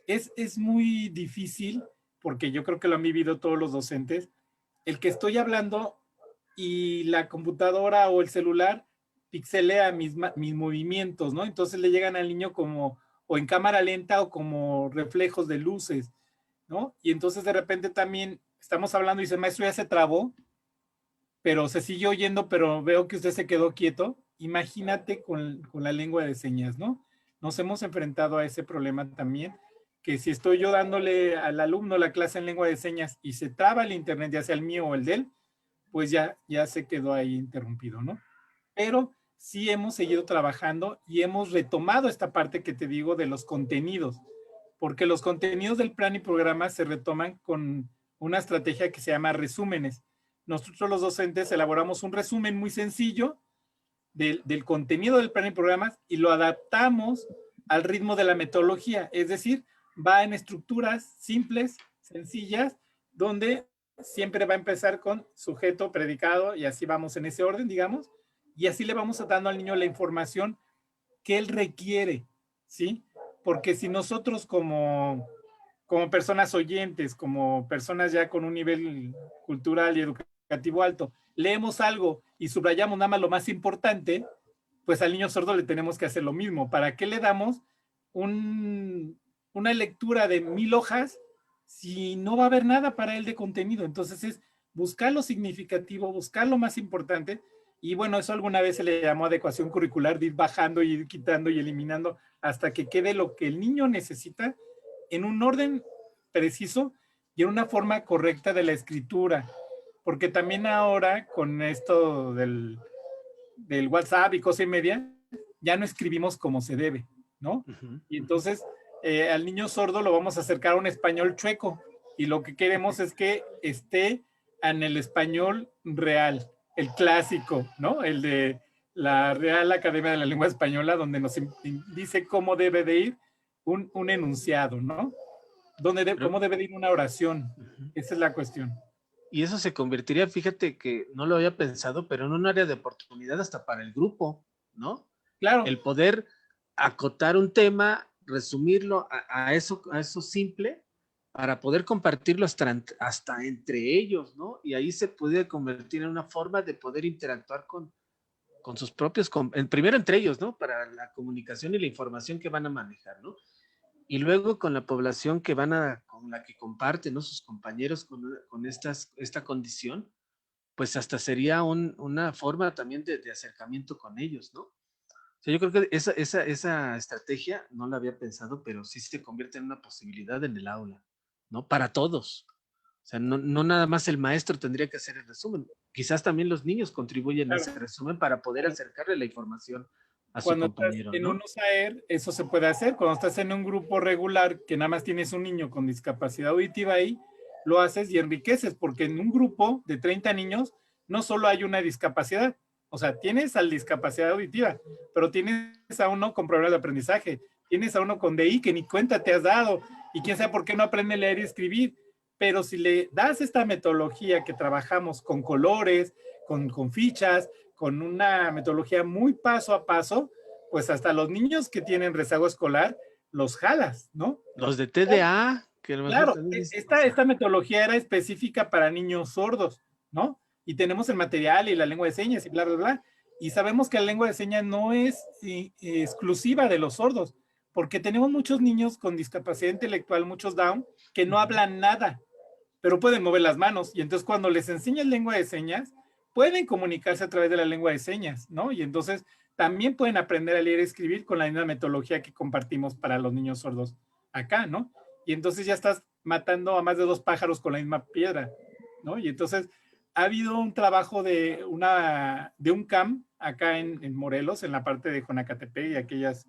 B: Es muy difícil, porque yo creo que lo han vivido todos los docentes, el que estoy hablando y la computadora o el celular pixelea mis movimientos, ¿no? Entonces le llegan al niño como o en cámara lenta o como reflejos de luces, ¿no? Y entonces de repente también estamos hablando y dice, maestro, ya se trabó, pero se sigue oyendo, pero veo que usted se quedó quieto. Imagínate con la lengua de señas, ¿no? Nos hemos enfrentado a ese problema también, que si estoy yo dándole al alumno la clase en lengua de señas y se traba el internet, ya sea el mío o el de él, pues ya se quedó ahí interrumpido, ¿no? Pero sí hemos seguido trabajando y hemos retomado esta parte que te digo de los contenidos, porque los contenidos del plan y programa se retoman con una estrategia que se llama resúmenes. Nosotros los docentes elaboramos un resumen muy sencillo del contenido del plan y programas y lo adaptamos al ritmo de la metodología, es decir, va en estructuras simples, sencillas, donde siempre va a empezar con sujeto, predicado, y así vamos en ese orden, digamos, y así le vamos dando al niño la información que él requiere, ¿sí? Porque si nosotros como personas oyentes, como personas ya con un nivel cultural y educativo alto, leemos algo y subrayamos nada más lo más importante, pues al niño sordo le tenemos que hacer lo mismo. ¿Para qué le damos una lectura de 1000 hojas si no va a haber nada para él de contenido? Entonces es buscar lo significativo, buscar lo más importante. Y bueno, eso alguna vez se le llamó adecuación curricular, de ir bajando y ir quitando y eliminando hasta que quede lo que el niño necesita en un orden preciso y en una forma correcta de la escritura. Porque también ahora con esto del WhatsApp y cosa y media, ya no escribimos como se debe, ¿no? Y entonces al niño sordo lo vamos a acercar a un español chueco y lo que queremos es que esté en el español real, el clásico, ¿no? El de la Real Academia de la Lengua Española, donde nos dice cómo debe de ir un enunciado, ¿no? ¿Cómo debe de ir una oración? Esa es la cuestión.
A: Y eso se convertiría, fíjate que no lo había pensado, pero en un área de oportunidad hasta para el grupo, ¿no?
B: Claro.
A: El poder acotar un tema, resumirlo a eso simple, para poder compartirlo hasta entre ellos, ¿no? Y ahí se puede convertir en una forma de poder interactuar con sus propios, primero entre ellos, ¿no? Para la comunicación y la información que van a manejar, ¿no? Y luego con la población con la que comparten, ¿no? Sus compañeros con esta condición, pues hasta sería una forma también de acercamiento con ellos, ¿no? O sea, yo creo que esa estrategia no la había pensado, pero sí se convierte en una posibilidad en el aula, ¿no? Para todos. O sea, no nada más el maestro tendría que hacer el resumen. Quizás también los niños contribuyen a
B: Claro.
A: ese resumen para poder acercarle la información a su
B: Cuando estás
A: compañero,
B: en un
A: ¿no?
B: USAER, eso se puede hacer. Cuando estás en un grupo regular, que nada más tienes un niño con discapacidad auditiva ahí, lo haces y enriqueces, porque en un grupo de 30 niños no solo hay una discapacidad, o sea, tienes al discapacidad auditiva, pero tienes a uno con problemas de aprendizaje, tienes a uno con DI que ni cuenta te has dado, y quién sabe por qué no aprende a leer y escribir. Pero si le das esta metodología que trabajamos con colores, con fichas, con una metodología muy paso a paso, pues hasta los niños que tienen rezago escolar los jalas, ¿no?
A: Los de TDA, que a lo mejor
B: Claro,
A: también
B: esta metodología era específica para niños sordos, ¿no? Y tenemos el material y la lengua de señas y bla, bla, bla. Y sabemos que la lengua de señas no es exclusiva de los sordos, porque tenemos muchos niños con discapacidad intelectual, muchos Down, que no hablan nada, pero pueden mover las manos. Y entonces cuando les enseñas lengua de señas, pueden comunicarse a través de la lengua de señas, ¿no? Y entonces también pueden aprender a leer y escribir con la misma metodología que compartimos para los niños sordos acá, ¿no? Y entonces ya estás matando a más de 2 pájaros con la misma piedra, ¿no? Y entonces ha habido un trabajo de un CAM acá en Morelos, en la parte de Jonacatepec y aquellas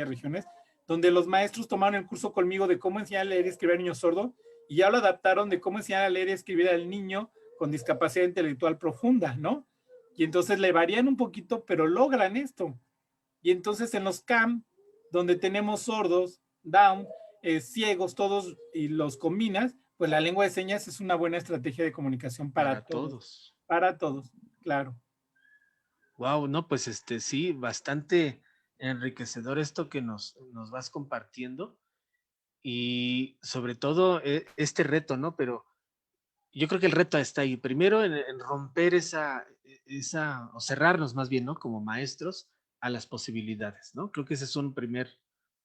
B: regiones, donde los maestros tomaron el curso conmigo de cómo enseñar a leer y escribir a niños sordos y ya lo adaptaron de cómo enseñar a leer y escribir al niño con discapacidad intelectual profunda, ¿no? Y entonces le varían un poquito, pero logran esto. Y entonces en los CAM, donde tenemos sordos, Down, ciegos, todos, y los combinas, pues la lengua de señas es una buena estrategia de comunicación para
A: para
B: todos.
A: todos.
B: Para todos, claro.
A: Wow, no, pues sí, bastante enriquecedor esto que nos vas compartiendo y sobre todo este reto, ¿no? Pero yo creo que el reto está ahí. Primero en romper o cerrarnos más bien, ¿no? Como maestros a las posibilidades, ¿no? Creo que ese es un primer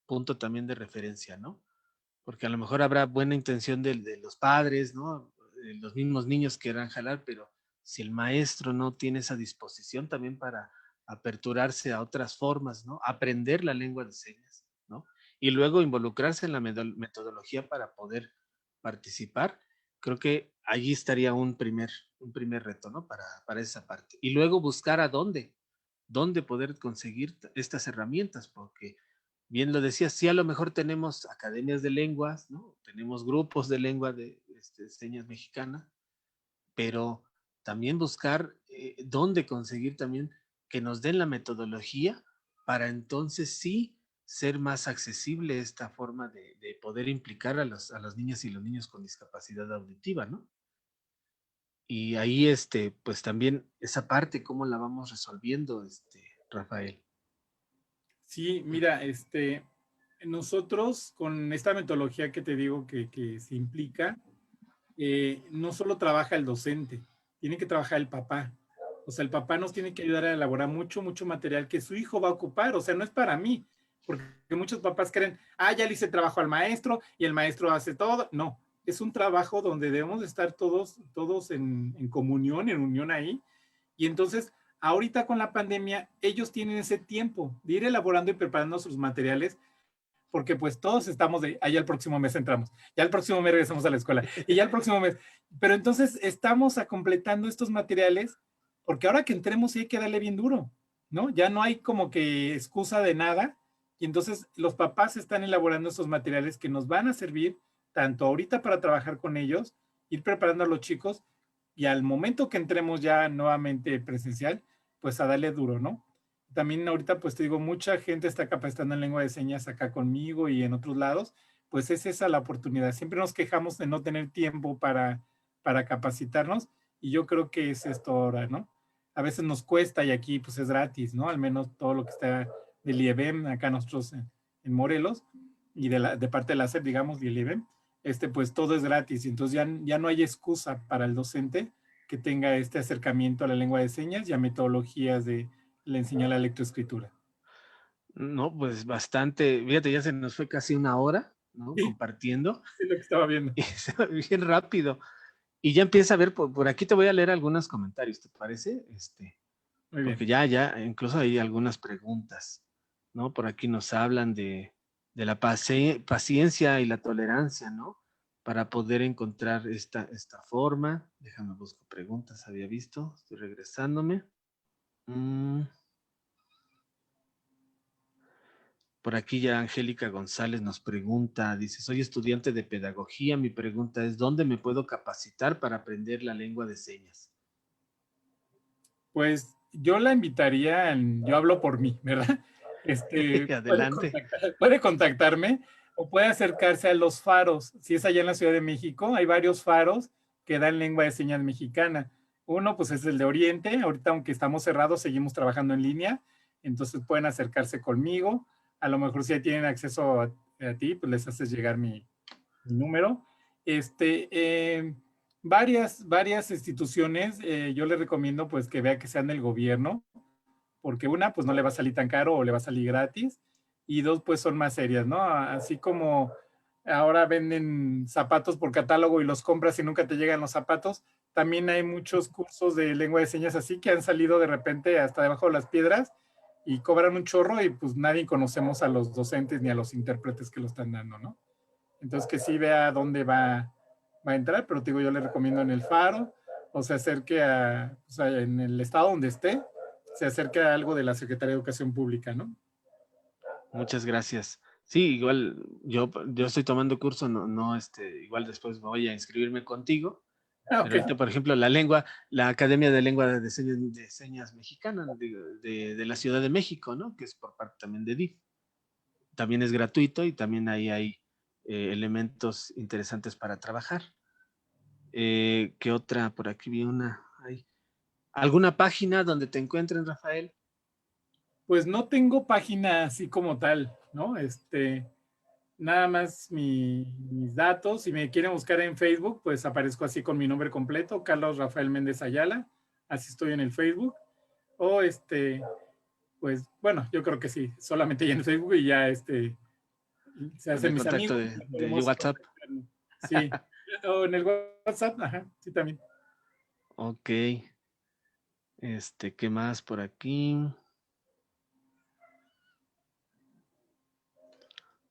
A: punto también de referencia, ¿no? Porque a lo mejor habrá buena intención de los padres, ¿no? Los mismos niños querrán jalar, pero si el maestro no tiene esa disposición también para aperturarse a otras formas, ¿no? Aprender la lengua de señas, ¿no? Y luego involucrarse en la metodología para poder participar, creo que allí estaría un primer reto, ¿no? Para esa parte. Y luego buscar dónde poder conseguir estas herramientas, porque bien lo decía, sí a lo mejor tenemos academias de lenguas, ¿no? Tenemos grupos de lengua de señas mexicana, pero también buscar dónde conseguir también que nos den la metodología para entonces sí ser más accesible esta forma de poder implicar a las niñas y los niños con discapacidad auditiva, ¿no? Y ahí, pues también esa parte, ¿cómo la vamos resolviendo, Rafael?
B: Sí, mira, nosotros con esta metodología que te digo que se implica, no solo trabaja el docente, tiene que trabajar el papá. O sea, el papá nos tiene que ayudar a elaborar mucho material que su hijo va a ocupar. O sea, no es para mí, porque muchos papás creen, ya le hice trabajo al maestro y el maestro hace todo. No, es un trabajo donde debemos estar todos en comunión, en unión ahí. Y entonces, ahorita con la pandemia, ellos tienen ese tiempo de ir elaborando y preparando sus materiales porque pues todos estamos de, ya el próximo mes entramos, ya el próximo mes regresamos a la escuela, y ya el próximo mes, pero entonces estamos completando estos materiales, porque ahora que entremos sí hay que darle bien duro, ¿no? Ya no hay como que excusa de nada, y entonces los papás están elaborando estos materiales que nos van a servir tanto ahorita para trabajar con ellos, ir preparando a los chicos, y al momento que entremos ya nuevamente presencial, pues a darle duro, ¿no? También ahorita, pues te digo, mucha gente está capacitando en lengua de señas acá conmigo y en otros lados, pues es esa la oportunidad. Siempre nos quejamos de no tener tiempo para capacitarnos y yo creo que es esto ahora, ¿no? A veces nos cuesta y aquí pues es gratis, ¿no? Al menos todo lo que está del IEBM acá nosotros en Morelos y de parte de la SEP, digamos, del IEBM, pues todo es gratis y entonces ya no hay excusa para el docente que tenga este acercamiento a la lengua de señas y a metodologías le enseñó la lectoescritura.
A: No, pues bastante, fíjate, ya se nos fue casi una hora, ¿no?
B: Sí,
A: Compartiendo,
B: es lo que estaba viendo.
A: y se va bien rápido. Y ya empieza a ver, por aquí te voy a leer algunos comentarios, ¿te parece?
B: Muy bien.
A: Porque ya, incluso hay algunas preguntas, ¿no? Por aquí nos hablan de la paciencia y la tolerancia, ¿no? Para poder encontrar esta forma. Déjame busco preguntas, había visto, estoy regresándome. Por aquí ya Angélica González nos pregunta, dice, soy estudiante de pedagogía, mi pregunta es, ¿dónde me puedo capacitar para aprender la lengua de señas?
B: Pues yo la invitaría, yo hablo por mí, ¿verdad?
A: Adelante.
B: Puede contactarme o puede acercarse a los faros. Si es allá en la Ciudad de México, hay varios faros que dan lengua de señas mexicana. Uno, pues es el de Oriente. Ahorita, aunque estamos cerrados, seguimos trabajando en línea. Entonces pueden acercarse conmigo. A lo mejor si tienen acceso a ti, pues les haces llegar mi número. Este, eh, varias instituciones, yo les recomiendo pues que vea que sean del gobierno, porque una, pues no le va a salir tan caro o le va a salir gratis, y dos, pues son más serias, ¿no? Así como ahora venden zapatos por catálogo y los compras y nunca te llegan los zapatos, también hay muchos cursos de lengua de señas así que han salido de repente hasta debajo de las piedras y cobran un chorro y pues nadie conocemos a los docentes ni a los intérpretes que lo están dando, ¿no? Entonces que sí vea dónde va a entrar, pero te digo, yo le recomiendo en el Faro o se acerque o sea, en el estado donde esté, se acerque a algo de la Secretaría de Educación Pública, ¿no?
A: Muchas gracias. Sí, igual yo estoy tomando curso, no, igual después voy a inscribirme contigo, pero
B: Ok.
A: ahorita, por ejemplo, la Academia de Lengua de Señas Mexicana de la Ciudad de México, ¿no? Que es por parte también de DIF. También es gratuito y también ahí hay elementos interesantes para trabajar. ¿Qué otra? Por aquí vi una. ¿Alguna página donde te encuentren, Rafael?
B: Pues no tengo página así como tal, ¿no? nada más mis datos. Si me quieren buscar en Facebook, pues aparezco así con mi nombre completo, Carlos Rafael Méndez Ayala. Así estoy en el Facebook. O pues bueno, yo creo que sí, solamente ya en Facebook y ya se
A: Con
B: hacen
A: el
B: mis
A: contacto
B: amigos.
A: de
B: Podemos
A: WhatsApp.
B: contactarnos. Sí, o en el WhatsApp, ajá, sí también.
A: Ok. ¿Qué más por aquí?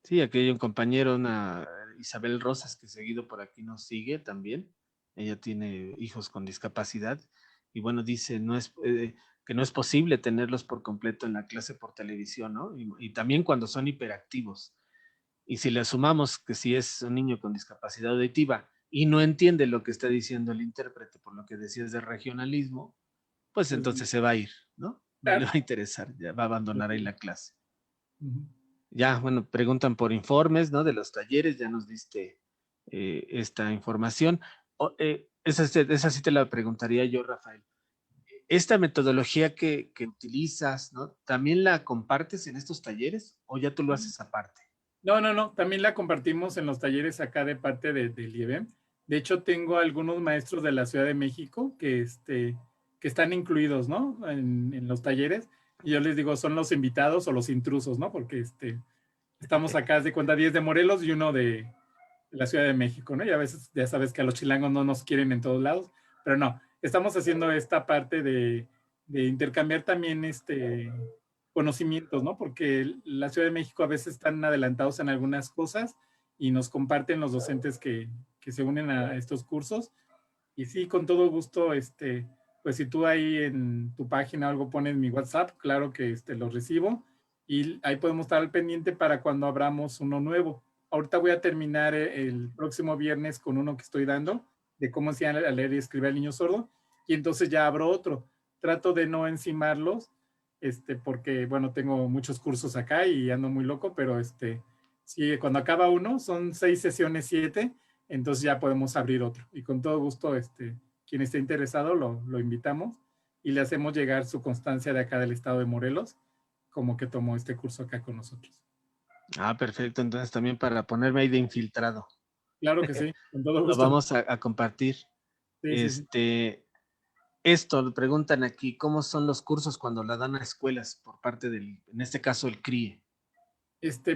A: Sí, aquí hay un compañero, una Isabel Rosas, que seguido por aquí nos sigue también. Ella tiene hijos con discapacidad y bueno, dice que no es posible tenerlos por completo en la clase por televisión, ¿no? Y también cuando son hiperactivos. Y si le sumamos que si es un niño con discapacidad auditiva y no entiende lo que está diciendo el intérprete, por lo que decías de regionalismo, pues
B: Pues,
A: entonces se va a ir, ¿no? No le
B: claro.
A: va a interesar, ya va a abandonar ahí la clase.
B: Ujú.
A: Ya, bueno, preguntan por informes, ¿no? De los talleres, ya nos diste esta información. Esa sí te la preguntaría yo, Rafael. ¿Esta metodología que utilizas, ¿no? ¿También la compartes en estos talleres o ya tú lo haces aparte?
B: No, no, no, también la compartimos en los talleres acá de parte del IEBEM. De hecho, tengo algunos maestros de la Ciudad de México que están incluidos, ¿no? En los talleres. Y yo les digo, son los invitados o los intrusos, ¿no? Porque estamos acá, de cuenta, 10 de Morelos y uno de la Ciudad de México, ¿no? Y a veces ya sabes que a los chilangos no nos quieren en todos lados, pero no, estamos haciendo esta parte de intercambiar también conocimientos, ¿no? Porque la Ciudad de México a veces están adelantados en algunas cosas y nos comparten los docentes que se unen a estos cursos. Y sí, con todo gusto, pues si tú ahí en tu página o algo pones mi WhatsApp, claro que lo recibo y ahí podemos estar al pendiente para cuando abramos uno nuevo. Ahorita voy a terminar el próximo viernes con uno que estoy dando de cómo enseñar a leer y escribir al niño sordo y entonces ya abro otro. Trato de no encimarlos, porque bueno, tengo muchos cursos acá y ando muy loco, pero sí, cuando acaba uno, son 6 sesiones, 7, entonces ya podemos abrir otro. Y con todo gusto, quien esté interesado lo invitamos y le hacemos llegar su constancia de acá del estado de Morelos, como que tomó este curso acá con nosotros.
A: Ah, perfecto. Entonces también para ponerme ahí de infiltrado,
B: Claro que sí, con todo
A: lo
B: gusto.
A: vamos a compartir.
B: Sí, sí, sí.
A: Este, Esto, preguntan aquí, ¿cómo son los cursos cuando la dan a escuelas por parte en este caso, el CRIE?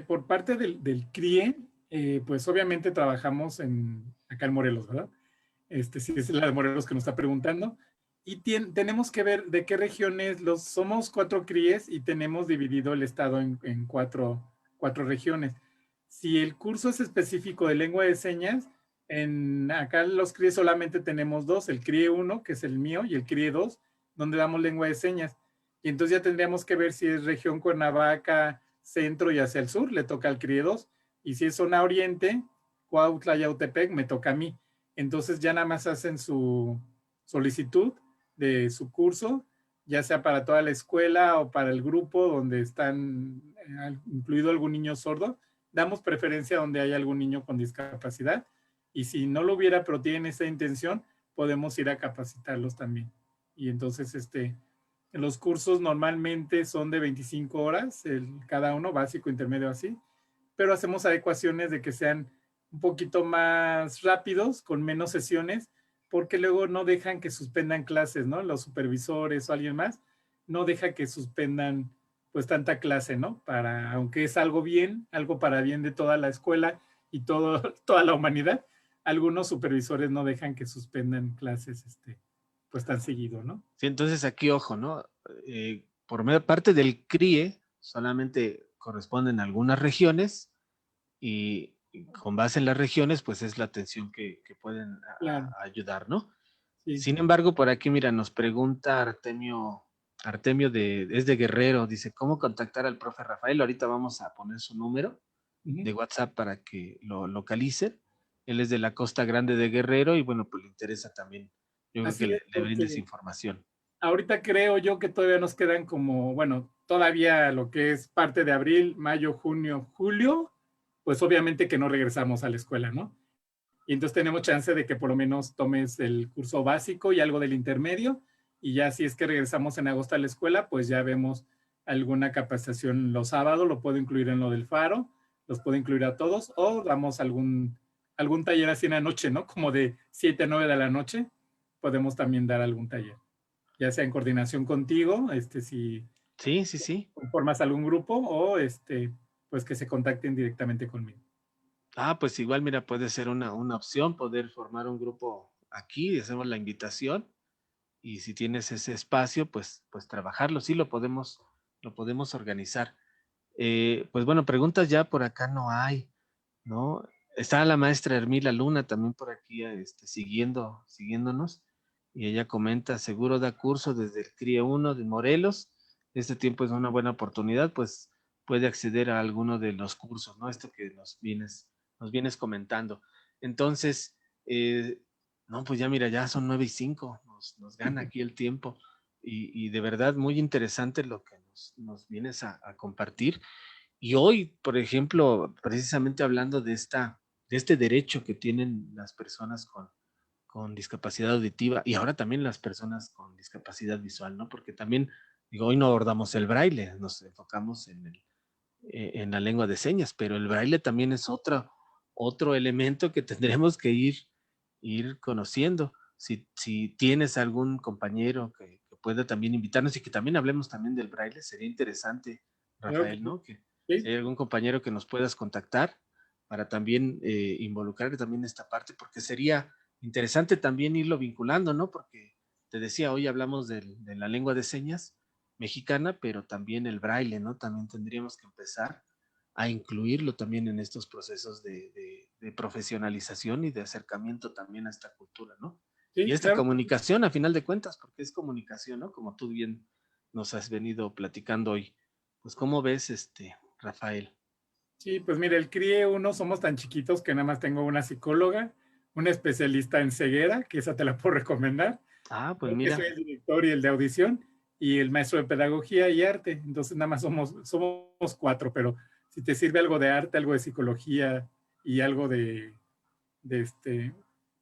B: Por parte del CRIE, pues obviamente trabajamos acá en Morelos, ¿verdad? Sí, es la de Morelos que nos está preguntando. Y tenemos que ver de qué regiones, somos 4 CRIES y tenemos dividido el estado en cuatro regiones. Si el curso es específico de lengua de señas, acá los CRIES solamente tenemos dos, el CRIE 1, que es el mío, y el CRIE 2, donde damos lengua de señas. Y entonces ya tendríamos que ver si es región Cuernavaca, centro y hacia el sur, le toca al CRIE 2. Y si es zona oriente, Cuautla, Yautepec, me toca a mí. Entonces ya nada más hacen su solicitud de su curso, ya sea para toda la escuela o para el grupo donde están incluido algún niño sordo. Damos preferencia donde hay algún niño con discapacidad y si no lo hubiera pero tienen esa intención, podemos ir a capacitarlos también. Y entonces los cursos normalmente son de 25 horas, cada uno, básico, intermedio, así, pero hacemos adecuaciones de que sean un poquito más rápidos, con menos sesiones, porque luego no dejan que suspendan clases, ¿no? Los supervisores o alguien más no deja que suspendan pues tanta clase, ¿no? Aunque es algo bien, algo para bien de toda la escuela y toda la humanidad, algunos supervisores no dejan que suspendan clases, pues tan seguido, ¿no?
A: Sí, entonces aquí, ojo, ¿no? Por parte del CRIE, solamente corresponden a algunas regiones y con base en las regiones, pues es la atención que pueden
B: Claro,
A: ayudar, ¿no?
B: sí.
A: Sin embargo, por aquí, mira, nos pregunta Artemio es de Guerrero, dice, ¿cómo contactar al profe Rafael? Ahorita vamos a poner su número
B: Uh -huh.
A: de WhatsApp para que lo localicen. Él es de la Costa Grande de Guerrero y bueno, pues le interesa también. Yo creo que
B: Así es,
A: le brindes
B: porque
A: información.
B: ahorita creo yo que todavía nos quedan como, bueno, todavía lo que es parte de abril, mayo, junio, julio, pues obviamente que no regresamos a la escuela, ¿no? Y entonces tenemos chance de que por lo menos tomes el curso básico y algo del intermedio, y ya si es que regresamos en agosto a la escuela, pues ya vemos alguna capacitación los sábados, lo puedo incluir en lo del faro, los puedo incluir a todos, o damos algún taller así en la noche, ¿no? Como de 7 a 9 de la noche, podemos también dar algún taller, ya sea en coordinación contigo, si
A: Sí, sí, sí.
B: formas algún grupo, o pues que se contacten directamente conmigo.
A: Ah, pues igual, mira, puede ser una opción poder formar un grupo aquí, hacemos la invitación y si tienes ese espacio, pues trabajarlo, sí lo podemos organizar. Pues bueno, preguntas ya por acá no hay, ¿no? Está la maestra Hermila Luna también por aquí, siguiéndonos, y ella comenta, seguro da curso desde el CRIE 1 de Morelos, este tiempo es una buena oportunidad, pues puede acceder a alguno de los cursos, ¿no? Esto que nos vienes comentando. Entonces, no, pues ya mira, ya son 9:05, nos gana aquí el tiempo, y de verdad muy interesante lo que nos vienes a compartir. Y hoy, por ejemplo, precisamente hablando de este derecho que tienen las personas con discapacidad auditiva y ahora también las personas con discapacidad visual, ¿no? Porque también, digo, hoy no abordamos el braille, nos enfocamos en la lengua de señas, pero el braille también es otro elemento que tendremos que ir conociendo. Si tienes algún compañero que pueda también invitarnos y que también hablemos también del braille, sería interesante,
B: Creo que
A: Rafael, ¿no? Que si
B: sí,
A: hay algún compañero que nos puedas contactar para también involucrar también esta parte, porque sería interesante también irlo vinculando, ¿no? Porque te decía, hoy hablamos de la lengua de señas mexicana, pero también el braille, ¿no? También tendríamos que empezar a incluirlo también en estos procesos de profesionalización y de acercamiento también a esta cultura, ¿no? Y
B: sí,
A: esta
B: claro.
A: comunicación, a final de cuentas, porque es comunicación, ¿no? Como tú bien nos has venido platicando hoy. Pues, ¿cómo ves, Rafael?
B: Sí, pues mire, el CRIE uno somos tan chiquitos que nada más tengo una psicóloga, una especialista en ceguera, que esa te la puedo recomendar.
A: Ah, pues
B: Yo que soy
A: mira,
B: el director y el de audición, y el maestro de pedagogía y arte. Entonces nada más somos 4, pero si te sirve algo de arte, algo de psicología y algo de, este,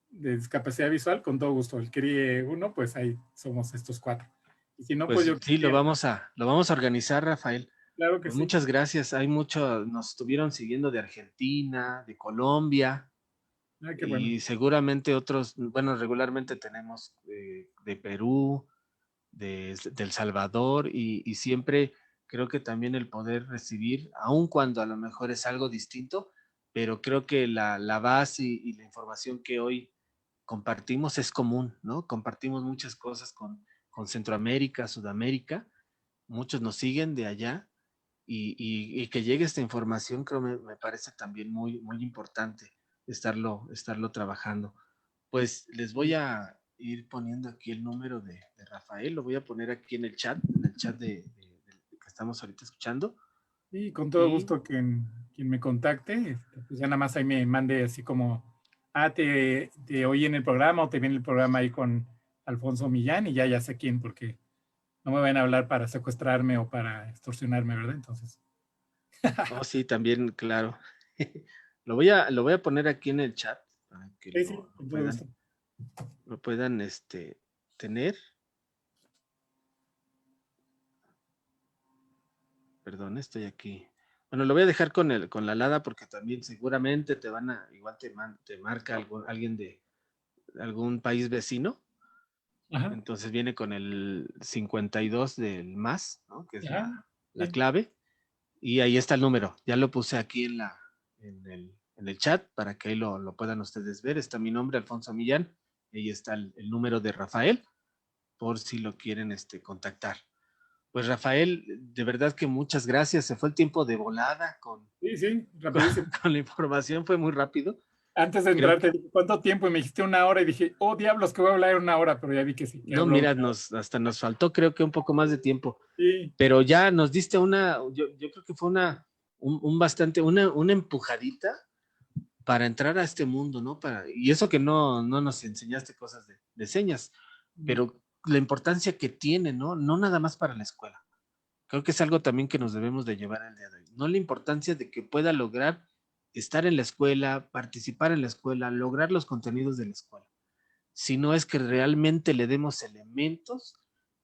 B: de discapacidad visual, con todo gusto. El CRIE uno, pues ahí somos estos 4. Y si no, pues
A: pues
B: yo
A: sí, lo
B: quisiera.
A: vamos a organizar, Rafael.
B: Claro que
A: Pues
B: sí.
A: muchas gracias. Nos estuvieron siguiendo de Argentina, de Colombia,
B: Ah, qué bueno.
A: y seguramente otros, bueno, regularmente tenemos de Perú, de El Salvador, y siempre creo que también el poder recibir, aun cuando a lo mejor es algo distinto, pero creo que la base y la información que hoy compartimos es común, ¿no? Compartimos muchas cosas con Centroamérica, Sudamérica, muchos nos siguen de allá y que llegue esta información creo me parece también muy, muy importante estarlo trabajando. Pues les voy a ir poniendo aquí el número de Rafael, lo voy a poner aquí en el chat que estamos ahorita escuchando.
B: Y con todo
A: Y,
B: gusto quien me contacte, pues ya nada más ahí me mande así como, te oí en el programa o te vi en el programa ahí con Alfonso Millán y ya sé quién, porque no me van a hablar para secuestrarme o para extorsionarme, ¿verdad? Entonces,
A: oh sí, también, claro. Lo voy a poner aquí en el chat para que
B: sí,
A: lo,
B: sí,
A: lo
B: con todo
A: puedan,
B: gusto.
A: lo puedan tener. Perdón, estoy aquí. Bueno, lo voy a dejar con la alada porque también seguramente igual te marca alguien de algún país vecino.
B: Ajá,
A: Entonces viene con el 52 del más, ¿no? Que es
B: ajá,
A: la
B: sí,
A: clave. Y ahí está el número. Ya lo puse aquí en el chat para que ahí lo puedan ustedes ver. Está mi nombre, Alfonso Millán. Ahí está el número de Rafael, por si lo quieren contactar. Pues Rafael, de verdad que muchas gracias. Se fue el tiempo de volada
B: sí, sí,
A: con,
B: rapidísimo.
A: con la información, fue muy rápido.
B: Antes de
A: Creo
B: entrar
A: que,
B: te dije, ¿cuánto tiempo? Y me dijiste 1 hora y dije, oh, diablos, que voy a hablar 1 hora, pero ya vi que sí, que
A: no,
B: hablo
A: mira,
B: 1 hora.
A: hasta nos faltó creo que un poco más de tiempo.
B: Sí,
A: Pero ya nos diste yo creo que fue una empujadita para entrar a este mundo, ¿no? Y eso que no nos enseñaste cosas de señas,
B: no,
A: pero la importancia que tiene, ¿no? No nada más para la escuela. Creo que es algo también que nos debemos de llevar el día de hoy. No la importancia de que pueda lograr estar en la escuela, participar en la escuela, lograr los contenidos de la escuela, sino es que realmente le demos elementos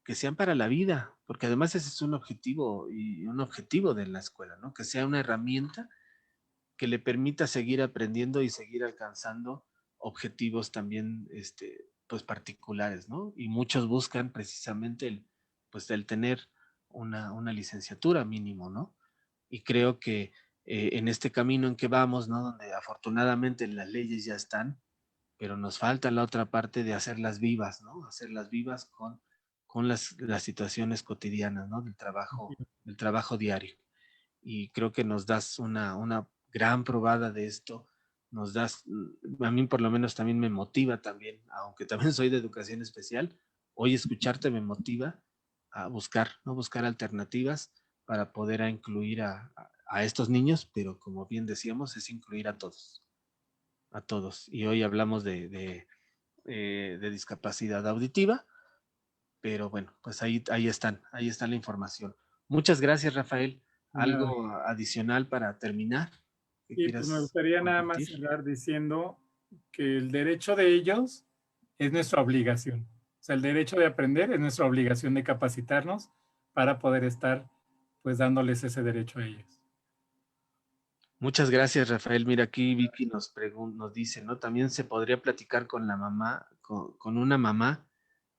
A: que sean para la vida, porque además ese es un objetivo de la escuela, ¿no? Que sea una herramienta que le permita seguir aprendiendo y seguir alcanzando objetivos también, pues particulares, ¿no? Y muchos buscan precisamente pues el tener una licenciatura mínimo, ¿no? Y creo que en este camino en que vamos, ¿no? Donde afortunadamente las leyes ya están, pero nos falta la otra parte de hacerlas vivas, ¿no? Hacerlas vivas con las situaciones cotidianas, ¿no? Del trabajo diario. Y creo que nos das una gran probada de esto, nos das, a mí por lo menos también me motiva también, aunque también soy de educación especial, hoy escucharte me motiva a buscar, ¿no? Buscar alternativas para poder incluir a estos niños, pero como bien decíamos, es incluir a todos, a todos. Y hoy hablamos de discapacidad auditiva, pero bueno, pues ahí está la información. Muchas gracias, Rafael.
B: De nada.
A: ¿Algo adicional para terminar que
B: Y pues me
A: quieras
B: gustaría nada más
A: compartir?
B: cerrar diciendo que el derecho de ellos es nuestra obligación. O sea, el derecho de aprender es nuestra obligación de capacitarnos para poder estar pues dándoles ese derecho a ellos.
A: Muchas gracias, Rafael. Mira, aquí Vicky nos dice, ¿no? También se podría platicar con la mamá, con una mamá,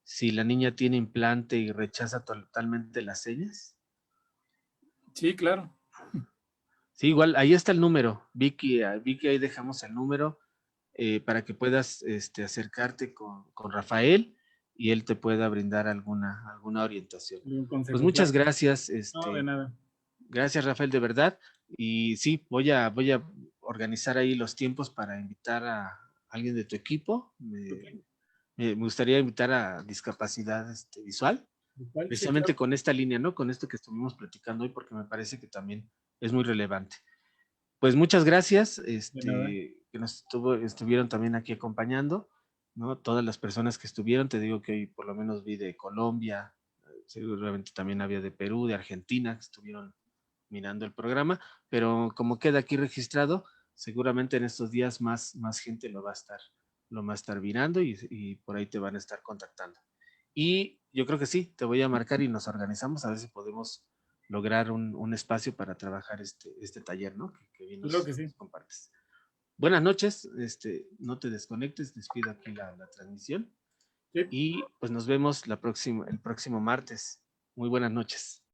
A: si la niña tiene implante y rechaza totalmente las señas.
B: Sí, claro.
A: Sí, igual, ahí está el número. Vicky, Vicky, ahí dejamos el número para que puedas acercarte con Rafael y él te pueda brindar alguna orientación.
B: Un
A: Pues
B: consejo,
A: muchas
B: claro.
A: gracias,
B: No, de nada.
A: gracias Rafael, de verdad. Y sí, voy a organizar ahí los tiempos para invitar a alguien de tu equipo.
B: Ok.
A: Me gustaría invitar a discapacidad visual,
B: Igual, sí,
A: precisamente
B: claro.
A: con esta línea, ¿no? Con esto que estuvimos platicando hoy, porque me parece que también es muy relevante. Pues muchas gracias,
B: De nada.
A: que nos estuvieron también aquí acompañando, ¿no? Todas las personas que estuvieron, te digo que hoy por lo menos vi de Colombia, seguramente también había de Perú, de Argentina, que estuvieron mirando el programa, pero como queda aquí registrado, seguramente en estos días más gente lo va a estar mirando y por ahí te van a estar contactando. Y yo creo que sí, te voy a marcar y nos organizamos a ver si podemos lograr un espacio para trabajar este taller, ¿no? Que bien
B: Claro que
A: nos
B: sí.
A: compartes. Buenas noches, no te desconectes, despido aquí la transmisión
B: Sí.
A: y pues nos vemos el próximo martes. Muy buenas noches.